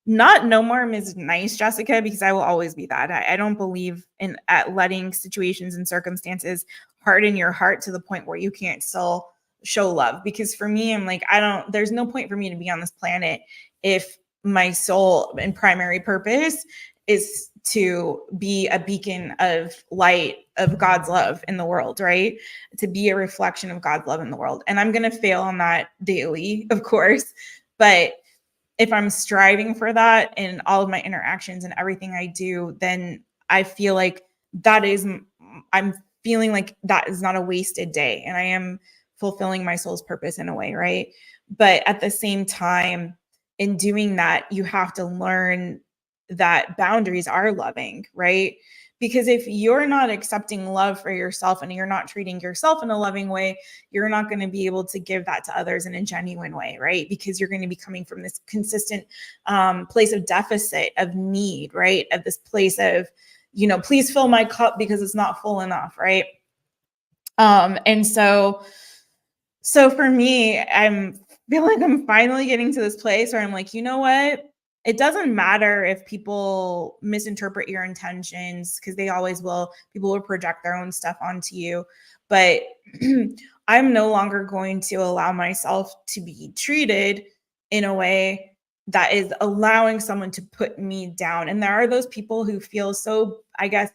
Not no more Ms. Nice, Jessica, because I will always be that. I don't believe in at letting situations and circumstances harden your heart to the point where you can't still show love. Because for me, I'm like, there's no point for me to be on this planet if my soul and primary purpose is to be a beacon of light of God's love in the world, right? To be a reflection of God's love in the world. And I'm going to fail on that daily, of course. But if I'm striving for that in all of my interactions and everything I do, then I feel like I'm feeling like that is not a wasted day and I am fulfilling my soul's purpose in a way, right? But at the same time, in doing that, you have to learn that boundaries are loving, right? Because if you're not accepting love for yourself and you're not treating yourself in a loving way, you're not going to be able to give that to others in a genuine way, right? Because you're going to be coming from this consistent place of deficit, of need, right? Of this place of, please fill my cup because it's not full enough, right? And so for me, I'm feel like I'm finally getting to this place where I'm like, you know what? It doesn't matter if people misinterpret your intentions, because they always will. People will project their own stuff onto you. But I'm no longer going to allow myself to be treated in a way that is allowing someone to put me down. And there are those people who feel so, I guess,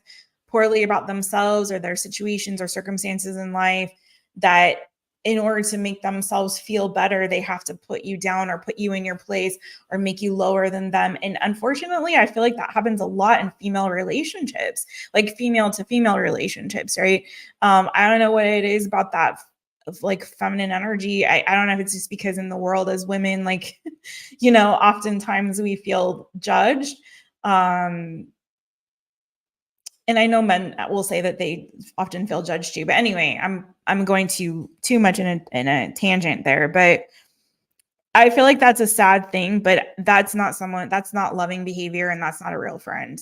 poorly about themselves or their situations or circumstances in life that in order to make themselves feel better, they have to put you down or put you in your place or make you lower than them. And unfortunately, I feel like that happens a lot in female relationships, like female to female relationships, right? I don't know what it is about that of like feminine energy. I don't know if it's just because in the world as women, like, oftentimes we feel judged. And I know men will say that they often feel judged too. But anyway, I'm going too much in a tangent there. But I feel like that's a sad thing. But that's not loving behavior, and that's not a real friend.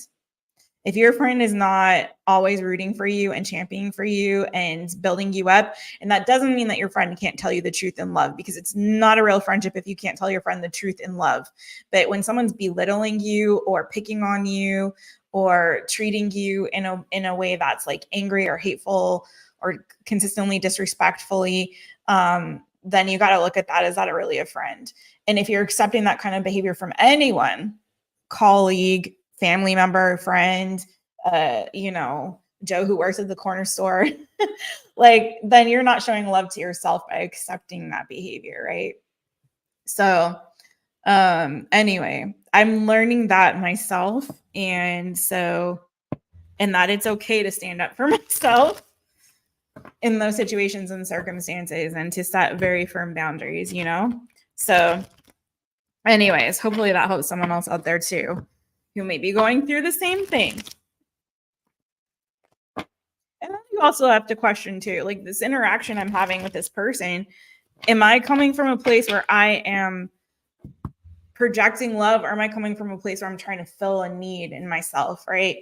If your friend is not always rooting for you and championing for you and building you up, and that doesn't mean that your friend can't tell you the truth in love, because it's not a real friendship if you can't tell your friend the truth in love. But when someone's belittling you or picking on you or treating you in a way that's like angry or hateful or consistently disrespectfully, then you got to look at that. Is that really a friend? And if you're accepting that kind of behavior from anyone, colleague, family member, friend, Joe who works at the corner store, like, then you're not showing love to yourself by accepting that behavior, right? So anyway, I'm learning that myself, and that it's okay to stand up for myself in those situations and circumstances and to set very firm boundaries, So anyways, hopefully that helps someone else out there too, who may be going through the same thing. And then you also have to question too, like, this interaction I'm having with this person, am I coming from a place where I am projecting love, or am I coming from a place where I'm trying to fill a need in myself, right?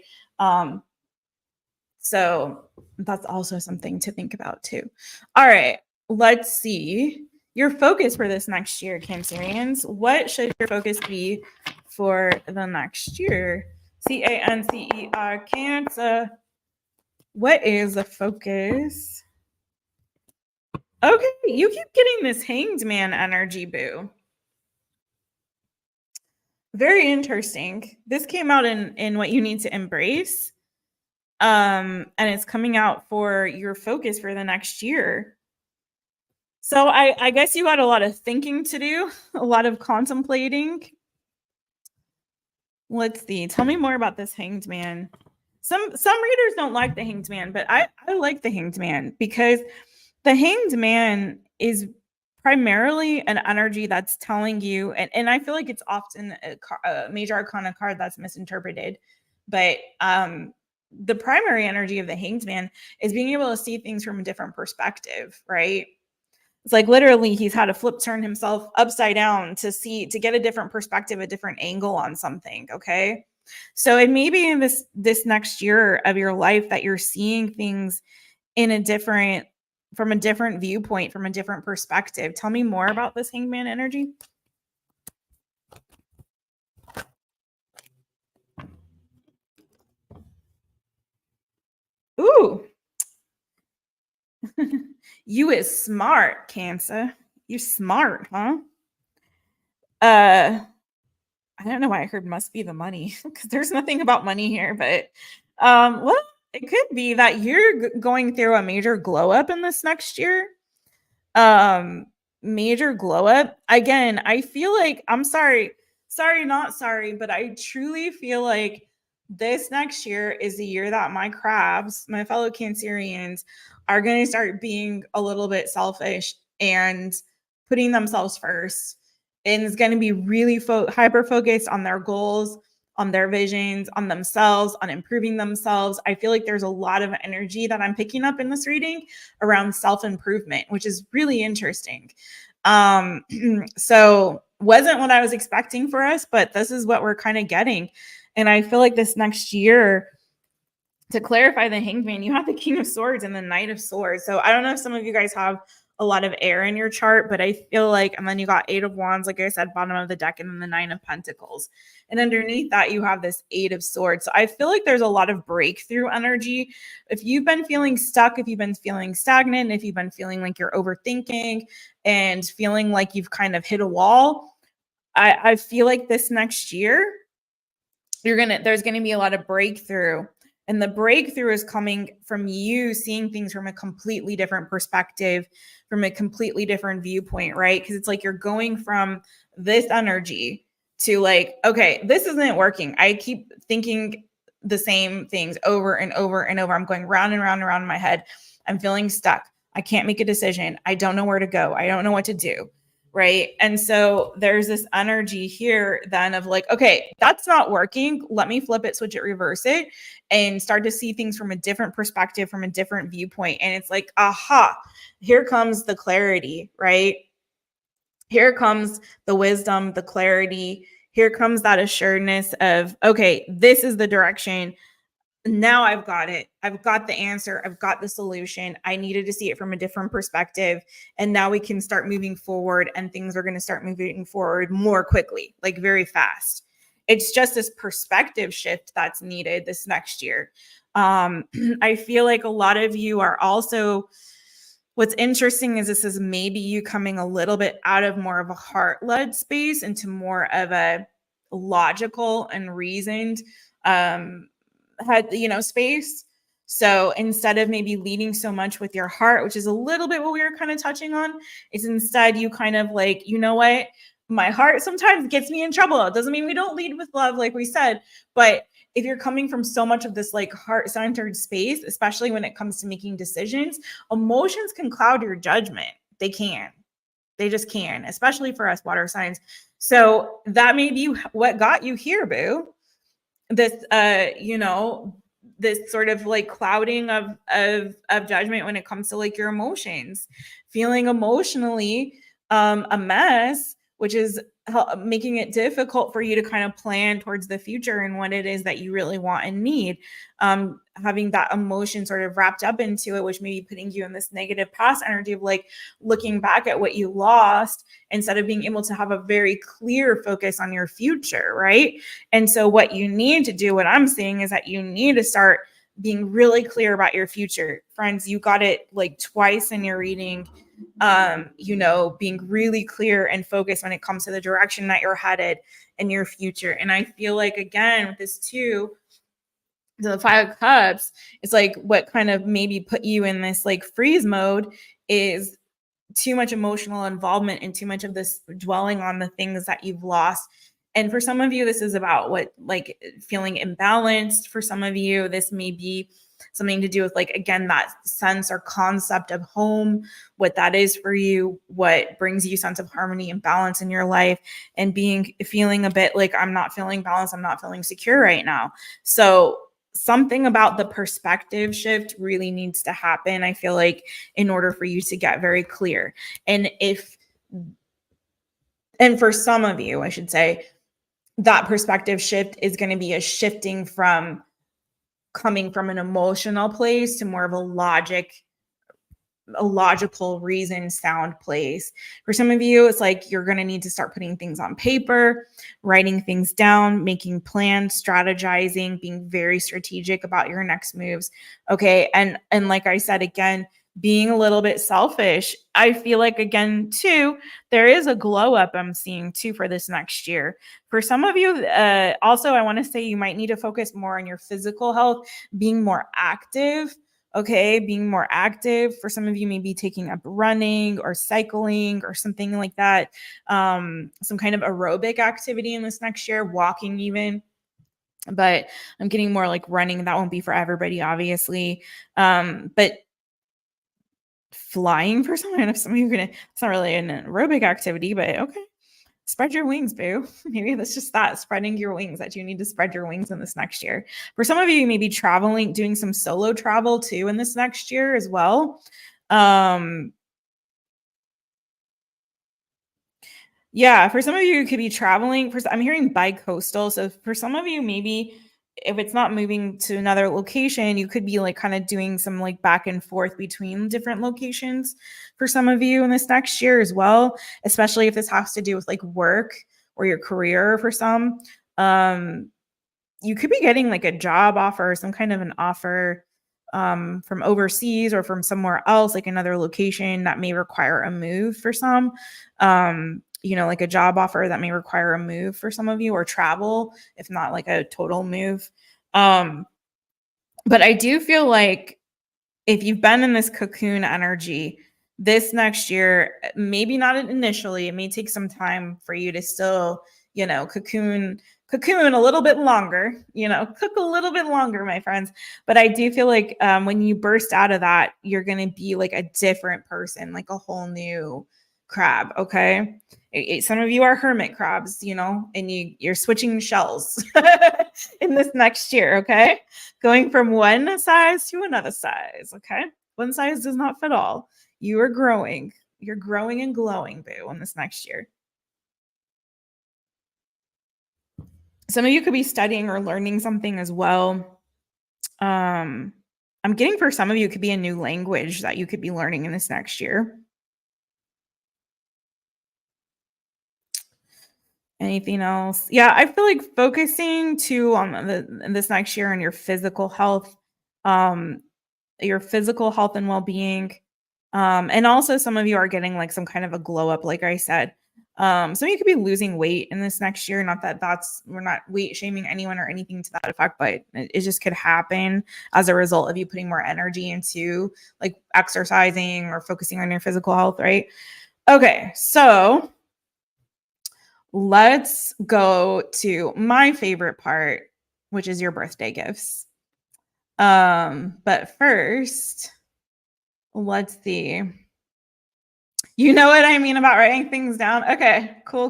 So that's also something to think about too. All right, let's see. Your focus for this next year, Cancerians. What should your focus be for the next year? Cancer, Cancer. What is the focus? Okay, you keep getting this Hanged Man energy, boo. Very interesting. This came out in what you need to embrace. And it's coming out for your focus for the next year. So I guess you got a lot of thinking to do, a lot of contemplating. Let's see. Tell me more about this Hanged Man. Some readers don't like the Hanged Man, but I like the Hanged Man, because the Hanged Man is primarily an energy that's telling you, and I feel like it's often a major arcana card that's misinterpreted, but the primary energy of the Hanged Man is being able to see things from a different perspective, right? It's like literally he's had to turn himself upside down to get a different perspective, a different angle on something, okay? So it may be in this next year of your life that you're seeing things from a different viewpoint, from a different perspective. Tell me more about this Hangman energy. Ooh. You is smart, Cancer. You're smart, huh? I don't know why I heard must be the money, because there's nothing about money here, but well, it could be that you're going through a major glow up in this next year. Major glow up. Again, I feel like, I'm sorry, not sorry, but I truly feel like this next year is the year that my crabs, my fellow Cancerians, are going to start being a little bit selfish and putting themselves first. And it's going to be really hyper focused on their goals, on their visions, on themselves, on improving themselves. I feel like there's a lot of energy that I'm picking up in this reading around self-improvement, which is really interesting. So wasn't what I was expecting for us, but this is what we're kind of getting. And I feel like this next year, to clarify the Hanged Man, you have the King of Swords and the Knight of Swords. So I don't know if some of you guys have a lot of air in your chart, but I feel like, and then you got Eight of Wands, like I said, bottom of the deck, and then the Nine of Pentacles. And underneath that, you have this Eight of Swords. So I feel like there's a lot of breakthrough energy. If you've been feeling stuck, if you've been feeling stagnant, if you've been feeling like you're overthinking and feeling like you've kind of hit a wall, I feel like this next year, there's gonna be a lot of breakthrough. And the breakthrough is coming from you seeing things from a completely different perspective, from a completely different viewpoint, right? Because it's like you're going from this energy to like, okay, this isn't working. I keep thinking the same things over and over and over. I'm going round and round and round in my head. I'm feeling stuck. I can't make a decision. I don't know where to go. I don't know what to do. Right. And so there's this energy here then of like, okay, that's not working. Let me flip it, switch it, reverse it, and start to see things from a different perspective, from a different viewpoint. And it's like, aha, here comes the clarity, right? Here comes the wisdom, the clarity. Here comes that assuredness of, okay, this is the direction. Now I've got it. I've got the answer. I've got the solution. I needed to see it from a different perspective. And now we can start moving forward, and things are going to start moving forward more quickly, like very fast. It's just this perspective shift that's needed this next year. I feel like a lot of you are also, what's interesting is this is maybe you coming a little bit out of more of a heart-led space into more of a logical and reasoned space. So instead of maybe leading so much with your heart, which is a little bit what we were kind of touching on, it's instead you kind of like, you know what, my heart sometimes gets me in trouble. It doesn't mean we don't lead with love, like we said, but if you're coming from so much of this like heart-centered space, especially when it comes to making decisions, emotions can cloud your judgment. They just can, especially for us water signs. So that may be what got you here, boo. This this sort of like clouding of judgment when it comes to like your emotions, feeling emotionally a mess, which is making it difficult for you to kind of plan towards the future and what it is that you really want and need. Having that emotion sort of wrapped up into it, which may be putting you in this negative past energy of like looking back at what you lost instead of being able to have a very clear focus on your future, right? And so what you need to do, what I'm saying is that you need to start being really clear about your future. Friends, you got it like twice in your reading. Being really clear and focused when it comes to the direction that you're headed in your future. And I feel like, again, with this too, the Five of Cups, it's like what kind of maybe put you in this like freeze mode is too much emotional involvement and too much of this dwelling on the things that you've lost. And for some of you, this is about what like feeling imbalanced. For some of you, this may be something to do with like, again, that sense or concept of home, what that is for you, what brings you sense of harmony and balance in your life, and feeling a bit like I'm not feeling balanced, I'm not feeling secure right now. So something about the perspective shift really needs to happen, I feel like, in order for you to get very clear. And for some of you, I should say, that perspective shift is going to be a shifting from coming from an emotional place to more of a logical reason sound place. For some of you, it's like you're going to need to start putting things on paper, writing things down, making plans, strategizing, being very strategic about your next moves. Okay. And like I said, again, being a little bit selfish. I feel like, again, too, there is a glow up I'm seeing too for this next year. For some of you, also, I want to say you might need to focus more on your physical health, being more active. Okay, being more active. For some of you, maybe taking up running or cycling or something like that. Some kind of aerobic activity in this next year, walking even. But I'm getting more like running. That won't be for everybody, obviously. But flying for some of you, it's not really an aerobic activity, but okay. Spread your wings, boo. Maybe that's just that, spreading your wings, that you need to spread your wings in this next year. For some of you, you may be traveling, doing some solo travel too in this next year as well. Yeah, for some of you, it could be traveling. I'm hearing bi-coastal. So for some of you, maybe if it's not moving to another location, you could be like kind of doing some like back and forth between different locations for some of you in this next year as well, especially if this has to do with like work or your career for some. You could be getting like a job offer, some kind of an offer from overseas or from somewhere else, like another location that may require a move for some. Like a job offer that may require a move for some of you, or travel, if not like a total move. But I do feel like if you've been in this cocoon energy this next year, maybe not initially, it may take some time for you to still, cocoon a little bit longer, cook a little bit longer, my friends. But I do feel like when you burst out of that, you're going to be like a different person, like a whole new crab. Okay. Some of you are hermit crabs, and you're switching shells in this next year. Okay. Going from one size to another size. Okay. One size does not fit all. You are growing. You're growing and glowing, boo, in this next year. Some of you could be studying or learning something as well. I'm getting for some of you, it could be a new language that you could be learning in this next year. Anything else? Yeah, I feel like focusing too on this next year on your physical health, and well-being. And also some of you are getting like some kind of a glow up, like I said. Some of you could be losing weight in this next year. Not that we're not weight shaming anyone or anything to that effect, but it just could happen as a result of you putting more energy into like exercising or focusing on your physical health, right? Okay, so let's go to my favorite part, which is your birthday gifts. But first, let's see. You know what I mean about writing things down? Okay, cool.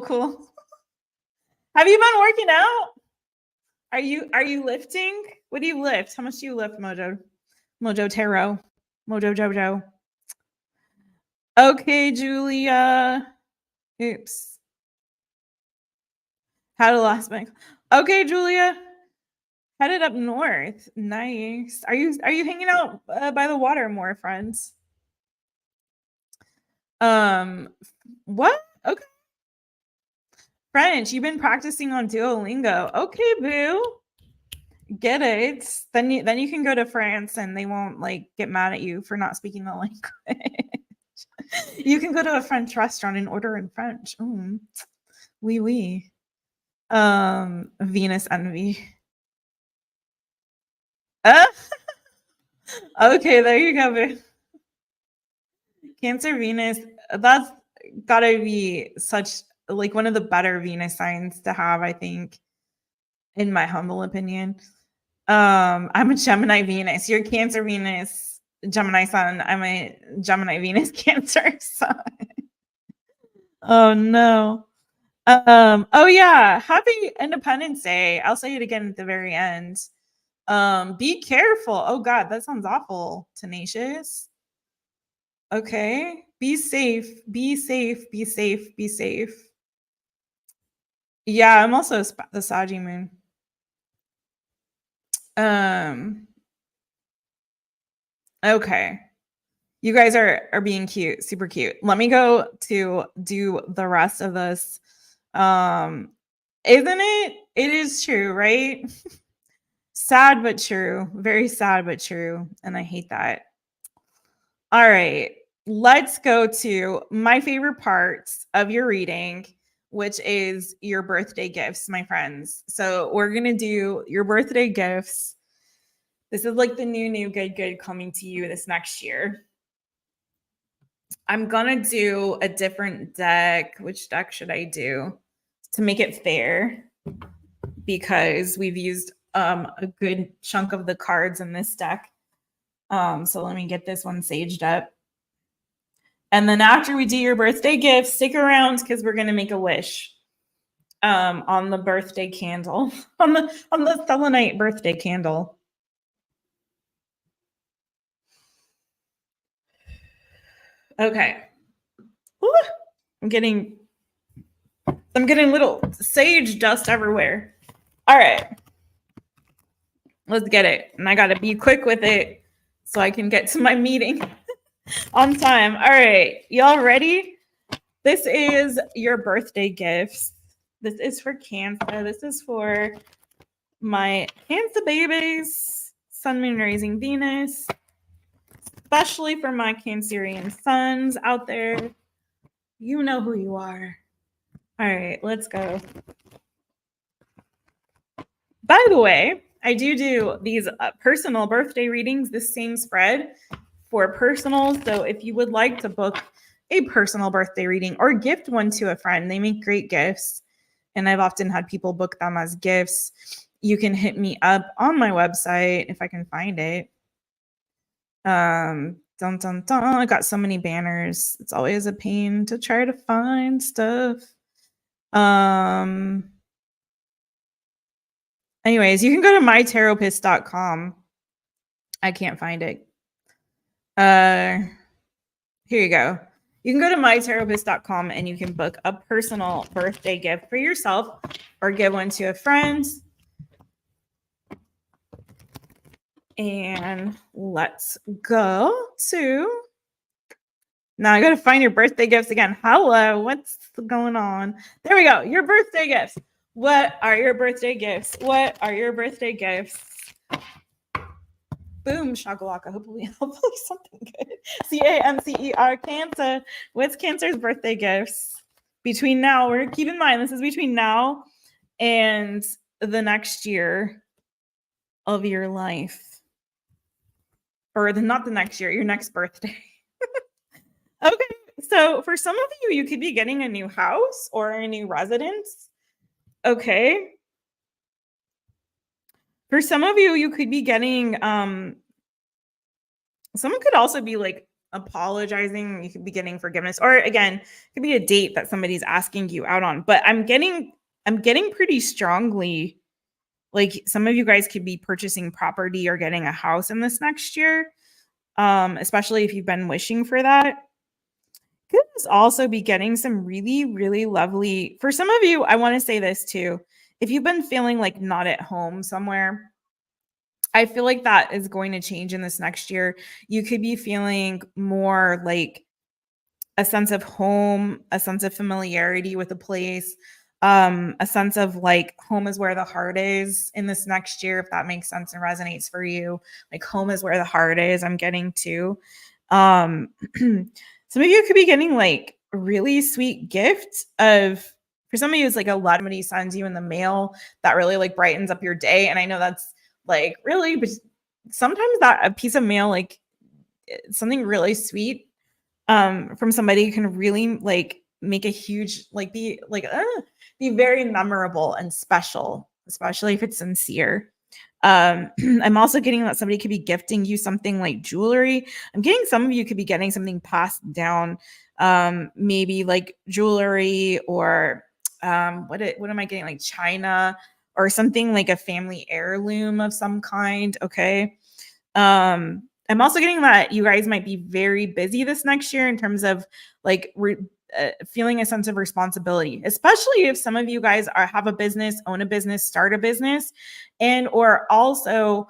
Have you been working out? Are you lifting? What do you lift? How much do you lift, Mojo? Mojo Tarot. Mojo Jojo. Okay, Julia. Oops. How to last bank. Okay, Julia. Headed up north. Nice. Are you hanging out by the water more, friends? What? Okay. French. You've been practicing on Duolingo. Okay, boo. Get it. Then you can go to France and they won't like get mad at you for not speaking the language. You can go to a French restaurant and order in French. Oui, oui. Venus envy. Okay, there you go, boo. Cancer Venus, that's gotta be such like one of the better Venus signs to have, I think, in my humble opinion. I'm a Gemini Venus. You're Cancer Venus, Gemini Sun. I'm a Gemini Venus Cancer Sun. Oh no. Oh yeah. Happy Independence Day. I'll say it again at the very end. Be careful. Oh God, that sounds awful. Tenacious. Okay. Be safe. Be safe. Be safe. Be safe. Yeah, I'm also the Saji moon. Okay. You guys are being cute, super cute. Let me go to do the rest of this. Isn't it? It is true, right? Sad but true. Very sad but true. And I hate that. All right. Let's go to my favorite parts of your reading, which is your birthday gifts, my friends. So we're going to do your birthday gifts. This is like the new good coming to you this next year. I'm going to do a different deck. Which deck should I do to make it fair? Because we've used a good chunk of the cards in this deck. So let me get this one saged up. And then after we do your birthday gift, stick around because we're going to make a wish. on the birthday candle, on the selenite birthday candle. Okay. Ooh, I'm getting little sage dust everywhere. All right. Let's get it. And I got to be quick with it so I can get to my meeting on time. All right. Y'all ready? This is your birthday gifts. This is for Cancer. This is for my Cancer babies, Sun, Moon, Rising, Venus, especially for my Cancerian sons out there. You know who you are. All right, let's go. By the way, I do these personal birthday readings, the same spread for personal. So if you would like to book a personal birthday reading or gift one to a friend, they make great gifts. And I've often had people book them as gifts. You can hit me up on my website if I can find it. Dun, dun, dun. I got so many banners. It's always a pain to try to find stuff. Anyways, you can go to mytaropist.com. I can't find it. Here you go. You can go to mytaropist.com and you can book a personal birthday gift for yourself or give one to a friend. And let's go to... Now I got to find your birthday gifts again. Hello, what's going on? There we go. Your birthday gifts. What are your birthday gifts? What are your birthday gifts? Boom, shakalaka. Hopefully something good. Cancer, Cancer. What's Cancer's birthday gifts? Between now, keep in mind, this is between now and the next year of your life. Or not the next year, your next birthday. Okay, so for some of you, you could be getting a new house or a new residence. Okay. For some of you, you could be getting, someone could also be like apologizing. You could be getting forgiveness, or again, it could be a date that somebody's asking you out on. But I'm getting pretty strongly, like some of you guys could be purchasing property or getting a house in this next year, especially if you've been wishing for that. Could also be getting some really, really lovely, for some of you, I want to say this too. If you've been feeling like not at home somewhere, I feel like that is going to change in this next year. You could be feeling more like a sense of home, a sense of familiarity with a place, a sense of like home is where the heart is in this next year, if that makes sense and resonates for you. Like home is where the heart is, I'm getting to. Some of you could be getting like a really sweet gift of, for some of you, it's like a lot of somebody sends you in the mail that really like brightens up your day. And I know that's like really, but sometimes that a piece of mail, like something really sweet from somebody can really like make a huge, like be very memorable and special, especially if it's sincere. I'm also getting that somebody could be gifting you something like jewelry. I'm getting some of you could be getting something passed down, maybe like jewelry or what am I getting, like china or something like a family heirloom of some kind. Okay. I'm also getting that you guys might be very busy this next year in terms of like feeling a sense of responsibility, especially if some of you guys have a business, own a business, start a business, and or also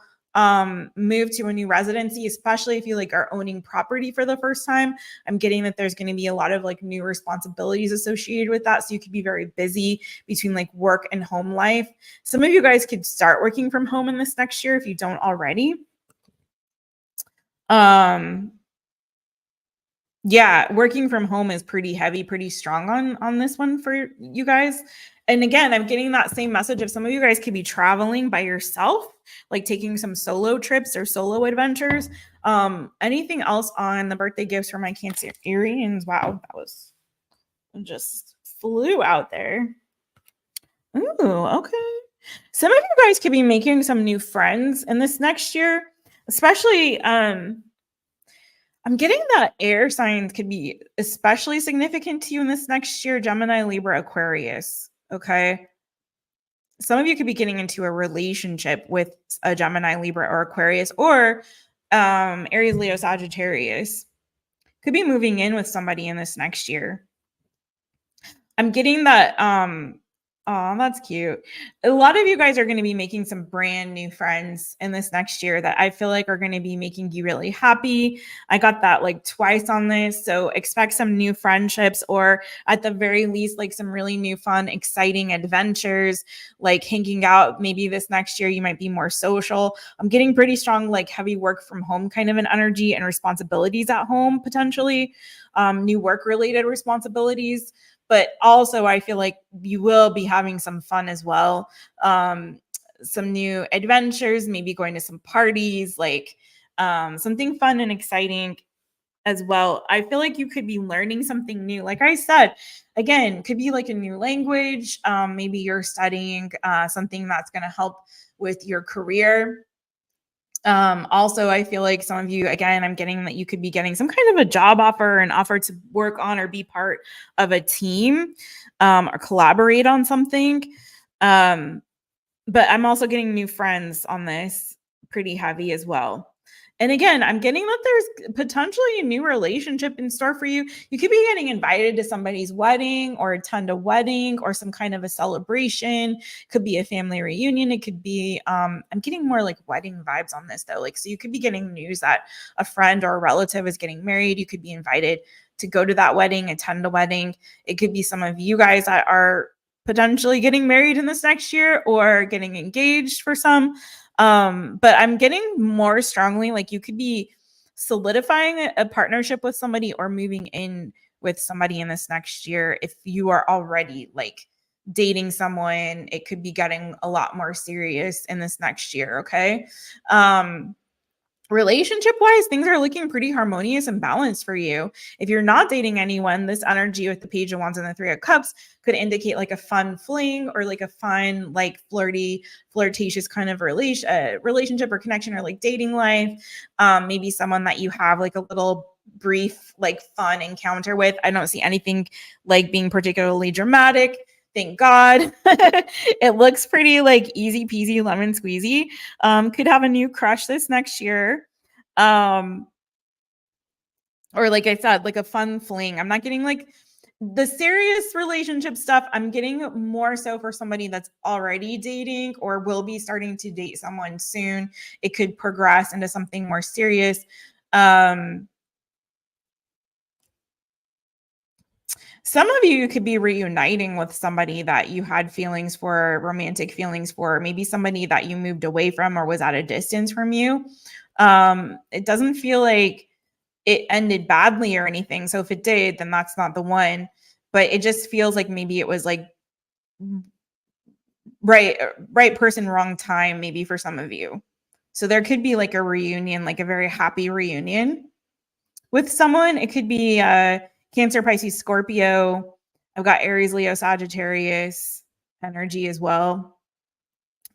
move to a new residency, especially if you like are owning property for the first time. I'm getting that there's going to be a lot of like new responsibilities associated with that. So you could be very busy between like work and home life. Some of you guys could start working from home in this next year if you don't already. Yeah, working from home is pretty heavy, pretty strong on this one for you guys. And again, I'm getting that same message of some of you guys could be traveling by yourself, like taking some solo trips or solo adventures. Anything else on the birthday gifts for my Cancerians? Wow, that was just flew out there. Ooh, okay. Some of you guys could be making some new friends in this next year, especially I'm getting that air signs could be especially significant to you in this next year, Gemini, Libra, Aquarius. Okay. Some of you could be getting into a relationship with a Gemini, Libra, or Aquarius, or Aries, Leo, Sagittarius. Could be moving in with somebody in this next year. I'm getting that oh, that's cute. A lot of you guys are going to be making some brand new friends in this next year that I feel like are going to be making you really happy. I got that like twice on this. So expect some new friendships, or at the very least, like some really new, fun, exciting adventures, like hanging out. Maybe this next year you might be more social. I'm getting pretty strong, like heavy work from home kind of an energy and responsibilities at home, potentially new work related responsibilities. But also I feel like you will be having some fun as well. Some new adventures, maybe going to some parties, like something fun and exciting as well. I feel like you could be learning something new. Like I said, again, could be like a new language. Maybe you're studying something that's going to help with your career. Also, I feel like some of you, again, I'm getting that you could be getting some kind of a job offer, an offer to work on or be part of a team, or collaborate on something. But I'm also getting new friends on this pretty heavy as well. And again, I'm getting that there's potentially a new relationship in store for you. You could be getting invited to somebody's wedding or attend a wedding or some kind of a celebration. Could be a family reunion. It could be, I'm getting more like wedding vibes on this though. Like, so you could be getting news that a friend or a relative is getting married. You could be invited to go to that wedding, attend a wedding. It could be some of you guys that are potentially getting married in this next year or getting engaged for some. But I'm getting more strongly like you could be solidifying a partnership with somebody or moving in with somebody in this next year. If you are already like dating someone, it could be getting a lot more serious in this next year. Okay. Relationship wise, things are looking pretty harmonious and balanced for you. If you're not dating anyone, this energy with the Page of Wands and the Three of Cups could indicate like a fun fling or like a fun, like flirtatious kind of relationship or connection or like dating life. Maybe someone that you have like a little brief, like fun encounter with. I don't see anything like being particularly dramatic. Thank God. It looks pretty like easy peasy lemon squeezy. Could have a new crush this next year. Um, or like I said, like a fun fling. I'm not getting like the serious relationship stuff. I'm getting more so for somebody that's already dating or will be starting to date someone soon. It could progress into something more serious. Some of you could be reuniting with somebody that you had feelings for, romantic feelings for, maybe somebody that you moved away from or was at a distance from you. It doesn't feel like it ended badly or anything. So if it did, then that's not the one. But it just feels like maybe it was like right person, wrong time, maybe for some of you. So there could be like a reunion, like a very happy reunion with someone. It could be Cancer, Pisces, Scorpio. I've got Aries, Leo, Sagittarius energy as well.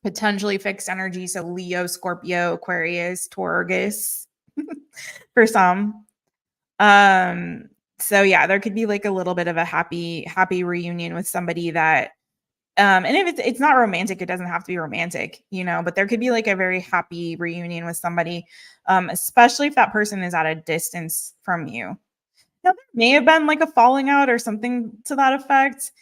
Potentially fixed energy. So Leo, Scorpio, Aquarius, Taurus for some. So yeah, there could be like a little bit of a happy reunion with somebody that and if it's not romantic, it doesn't have to be romantic, you know, but there could be like a very happy reunion with somebody, especially if that person is at a distance from you. Now, there may have been like a falling out or something to that effect.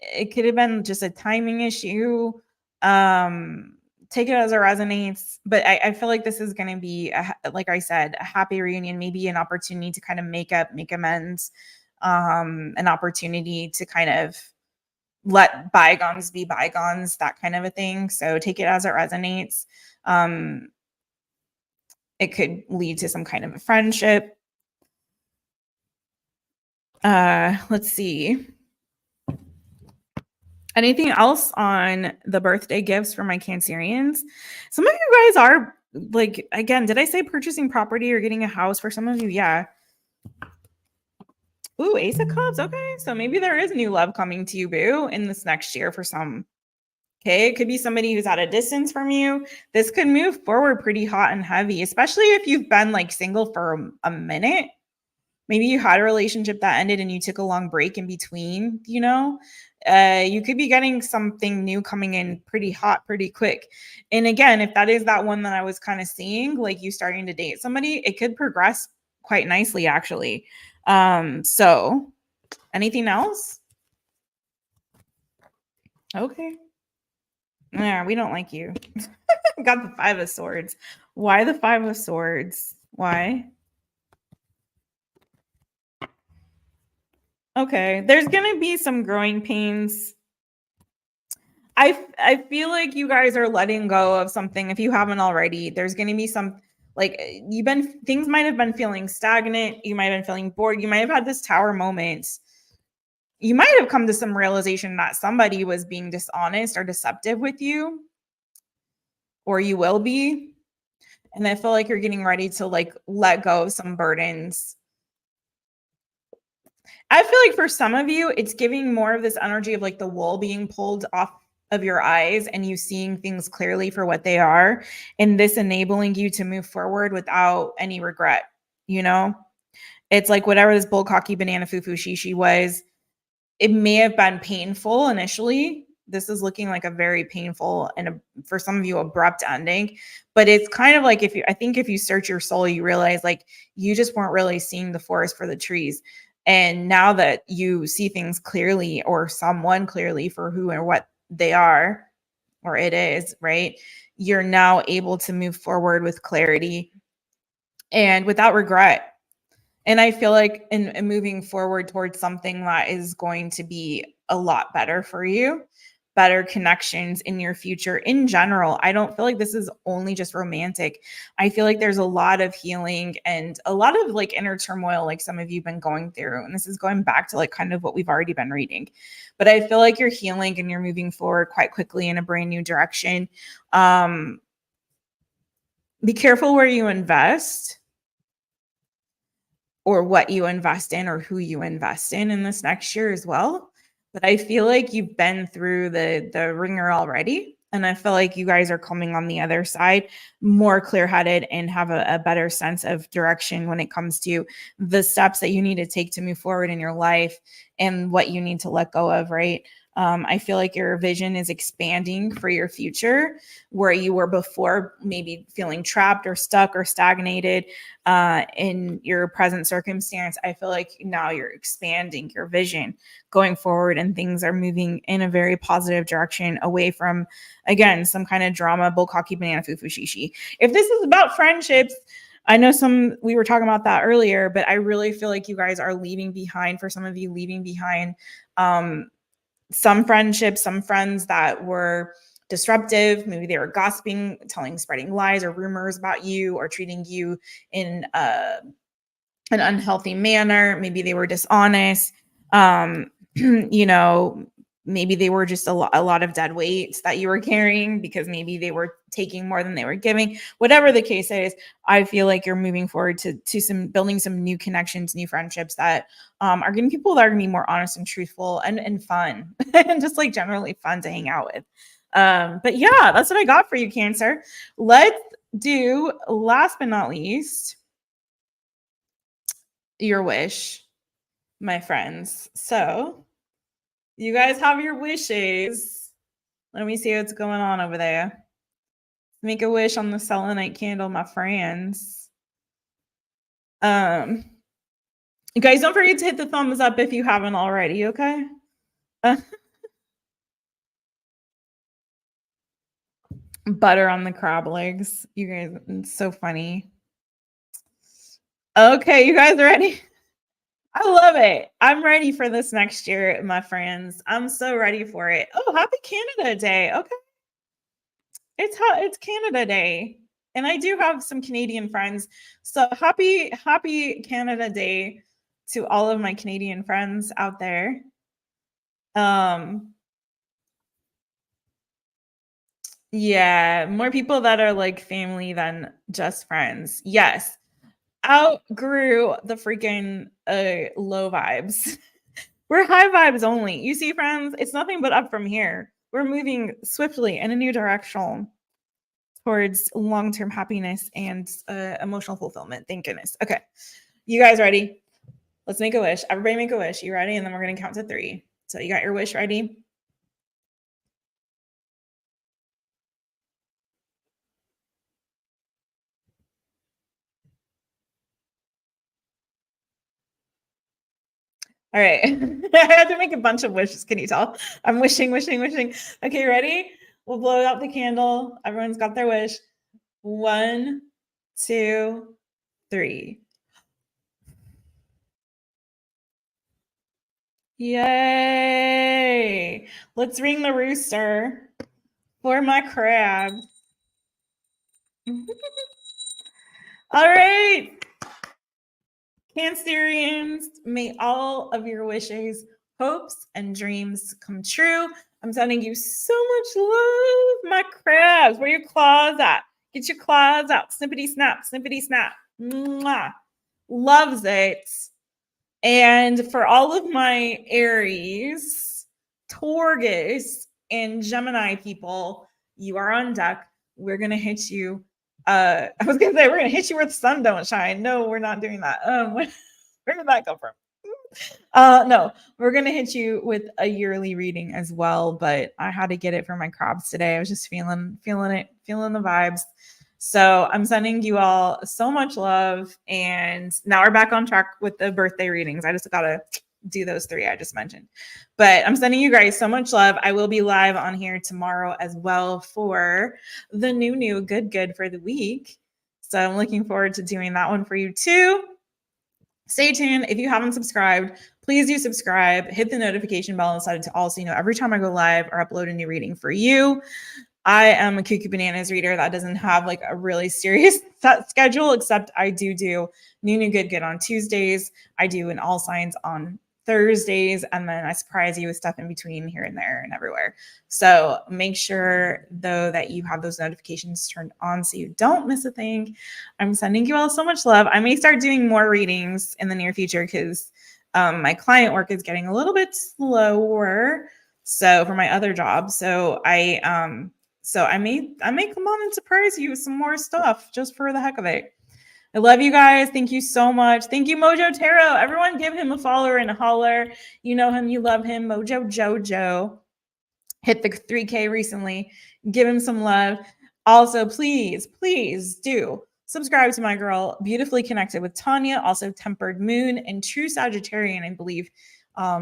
It could have been just a timing issue. Take it as it resonates, but I feel like this is going to be, like I said, a happy reunion, maybe an opportunity to kind of make amends, an opportunity to kind of let bygones be bygones, that kind of a thing. So take it as it resonates. It could lead to some kind of a friendship. Let's see. Anything else on the birthday gifts for my Cancerians? Some of you guys are like, again, did I say purchasing property or getting a house for some of you? Yeah. Ooh, Ace of Cups. Okay. So maybe there is new love coming to you, boo, in this next year for some. Okay. It could be somebody who's at a distance from you. This could move forward pretty hot and heavy, especially if you've been like single for a minute. Maybe you had a relationship that ended and you took a long break in between, you could be getting something new coming in pretty hot, pretty quick. And again, if that is that one that I was kind of seeing, like you starting to date somebody, it could progress quite nicely, actually. So anything else? Okay. Yeah, we don't like you. Got the 5 of Swords. Why the 5 of Swords? Why? Okay, there's gonna be some growing pains. I feel like you guys are letting go of something if you haven't already. There's gonna be some like things might have been feeling stagnant. You might have been feeling bored. You might have had this tower moment. You might have come to some realization that somebody was being dishonest or deceptive with you, or you will be. And I feel like you're getting ready to like let go of some burdens. I feel like for some of you, it's giving more of this energy of like the wool being pulled off of your eyes and you seeing things clearly for what they are. And this enabling you to move forward without any regret. It's like whatever this bull cocky banana foo foo shishi was, it may have been painful initially. This is looking like a very painful and for some of you abrupt ending, but it's kind of like I think if you search your soul, you realize like you just weren't really seeing the forest for the trees. And now that you see things clearly or someone clearly for who and what they are or it is, right? You're now able to move forward with clarity and without regret. And I feel like in moving forward towards something that is going to be a lot better for you, better connections in your future in general. I don't feel like this is only just romantic. I feel like there's a lot of healing and a lot of like inner turmoil, like some of you have been going through. And this is going back to like kind of what we've already been reading. But I feel like you're healing and you're moving forward quite quickly in a brand new direction. Be careful where you invest or what you invest in or who you invest in this next year as well. But I feel like you've been through the ringer already. And I feel like you guys are coming on the other side more clear-headed and have a better sense of direction when it comes to the steps that you need to take to move forward in your life and what you need to let go of, right? I feel like your vision is expanding for your future where you were before, maybe feeling trapped or stuck or stagnated in your present circumstance. I feel like now you're expanding your vision going forward and things are moving in a very positive direction away from, again, some kind of drama, bull cocky banana foo foo shishi. If this is about friendships, I know we were talking about that earlier, but I really feel like you guys are leaving behind, for some of you, leaving behind some friendships, some friends that were disruptive. Maybe they were gossiping, spreading lies or rumors about you or treating you in an unhealthy manner. Maybe they were dishonest. Maybe they were just a lot of dead weights that you were carrying because maybe they were taking more than they were giving. Whatever the case is, I feel like you're moving forward to some building some new connections, new friendships that are getting people that are going to be more honest and truthful and fun and just like generally fun to hang out with. But yeah, that's what I got for you, Cancer. Let's do, last but not least, your wish, my friends. So you guys have your wishes. Let me see what's going on over there. Make a wish on the selenite candle, my friends. You guys, don't forget to hit the thumbs up if you haven't already, okay? Butter on the crab legs. You guys, it's so funny. Okay, you guys ready? I love it. I'm ready for this next year, my friends. I'm so ready for it. Oh, happy Canada Day. Okay. It's Canada Day. And I do have some Canadian friends. So happy Canada Day to all of my Canadian friends out there. Yeah, more people that are like family than just friends. Yes. Outgrew the freaking low vibes. We're high vibes only. You see, friends, it's nothing but up from here. We're moving swiftly in a new direction towards long-term happiness and emotional fulfillment. Thank goodness. Okay. You guys ready? Let's make a wish. Everybody make a wish. You ready? And then we're going to count to 3. So you got your wish ready? All right. I had to make a bunch of wishes. Can you tell? I'm wishing. Okay, ready? We'll blow out the candle. Everyone's got their wish. 1, 2, 3. Yay! Let's ring the rooster for my crab. All right. Cancerians, may all of your wishes, hopes, and dreams come true. I'm sending you so much love, my crabs. Where are your claws at? Get your claws out. Snippity snap, snippity snap. Mwah. Loves it. And for all of my Aries, Taurus, and Gemini people, you are on deck. We're going to hit you. I was going to say, we're going to hit you where the sun don't shine. No, we're not doing that. Where did that come from? No, we're going to hit you with a yearly reading as well, but I had to get it for my crabs today. I was just feeling the vibes. So I'm sending you all so much love. And now we're back on track with the birthday readings. I just got to do those 3 I just mentioned. But I'm sending you guys so much love. I will be live on here tomorrow as well for the new good for the week. So I'm looking forward to doing that one for you too. Stay tuned. If you haven't subscribed, please do subscribe. Hit the notification bell and set it to all so you know every time I go live or upload a new reading for you. I am a Cuckoo Bananas reader that doesn't have like a really serious set schedule, except I do new good on Tuesdays. I do an all signs on Thursdays, and then I surprise you with stuff in between here and there and everywhere. So make sure though that you have those notifications turned on so you don't miss a thing. I'm sending you all so much love. I may start doing more readings in the near future because my client work is getting a little bit slower. So for my other job, so I may come on and surprise you with some more stuff just for the heck of it. I love you guys. Thank you so much. Thank you, Mojo Tarot. Everyone give him a follower and a holler. You know him, you love him. Mojo Jojo hit the 3K recently. Give him some love. Also, please do subscribe to my girl, Beautifully Connected with Tanya, also Tempered Moon and True Sagittarian, I believe,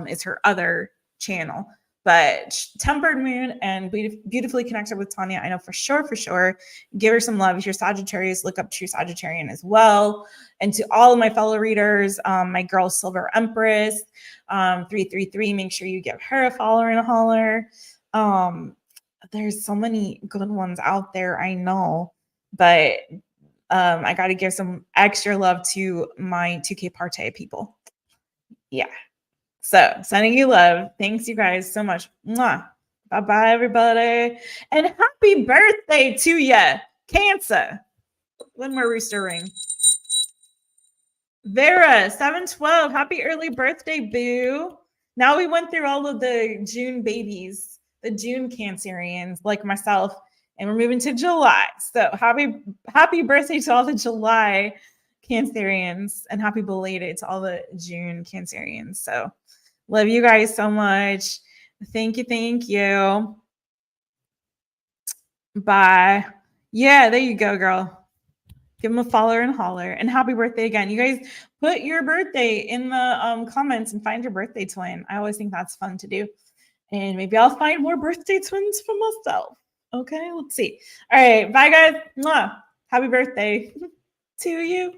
is her other channel. But Tempered Moon and Beautifully Connected with Tanya, I know for sure. Give her some love. If you're Sagittarius, look up True Sagittarian as well. And to all of my fellow readers, my girl Silver Empress, 333, make sure you give her a follower and a holler. There's so many good ones out there, I know, but I got to give some extra love to my 2K Partey people. Yeah. So sending you love. Thanks you guys so much. Mwah. Bye-bye, everybody. And happy birthday to you, Cancer. One more rooster ring. Vera, 712. Happy early birthday, boo. Now we went through all of the June babies, the June Cancerians like myself, and we're moving to July. So happy birthday to all the July Cancerians and happy belated to all the June Cancerians. So love you guys so much. Thank you. Bye. Yeah, there you go, girl. Give them a follower and holler. And happy birthday again. You guys put your birthday in the comments and find your birthday twin. I always think that's fun to do. And maybe I'll find more birthday twins for myself. Okay, let's see. All right, bye guys. Mwah. Happy birthday to you.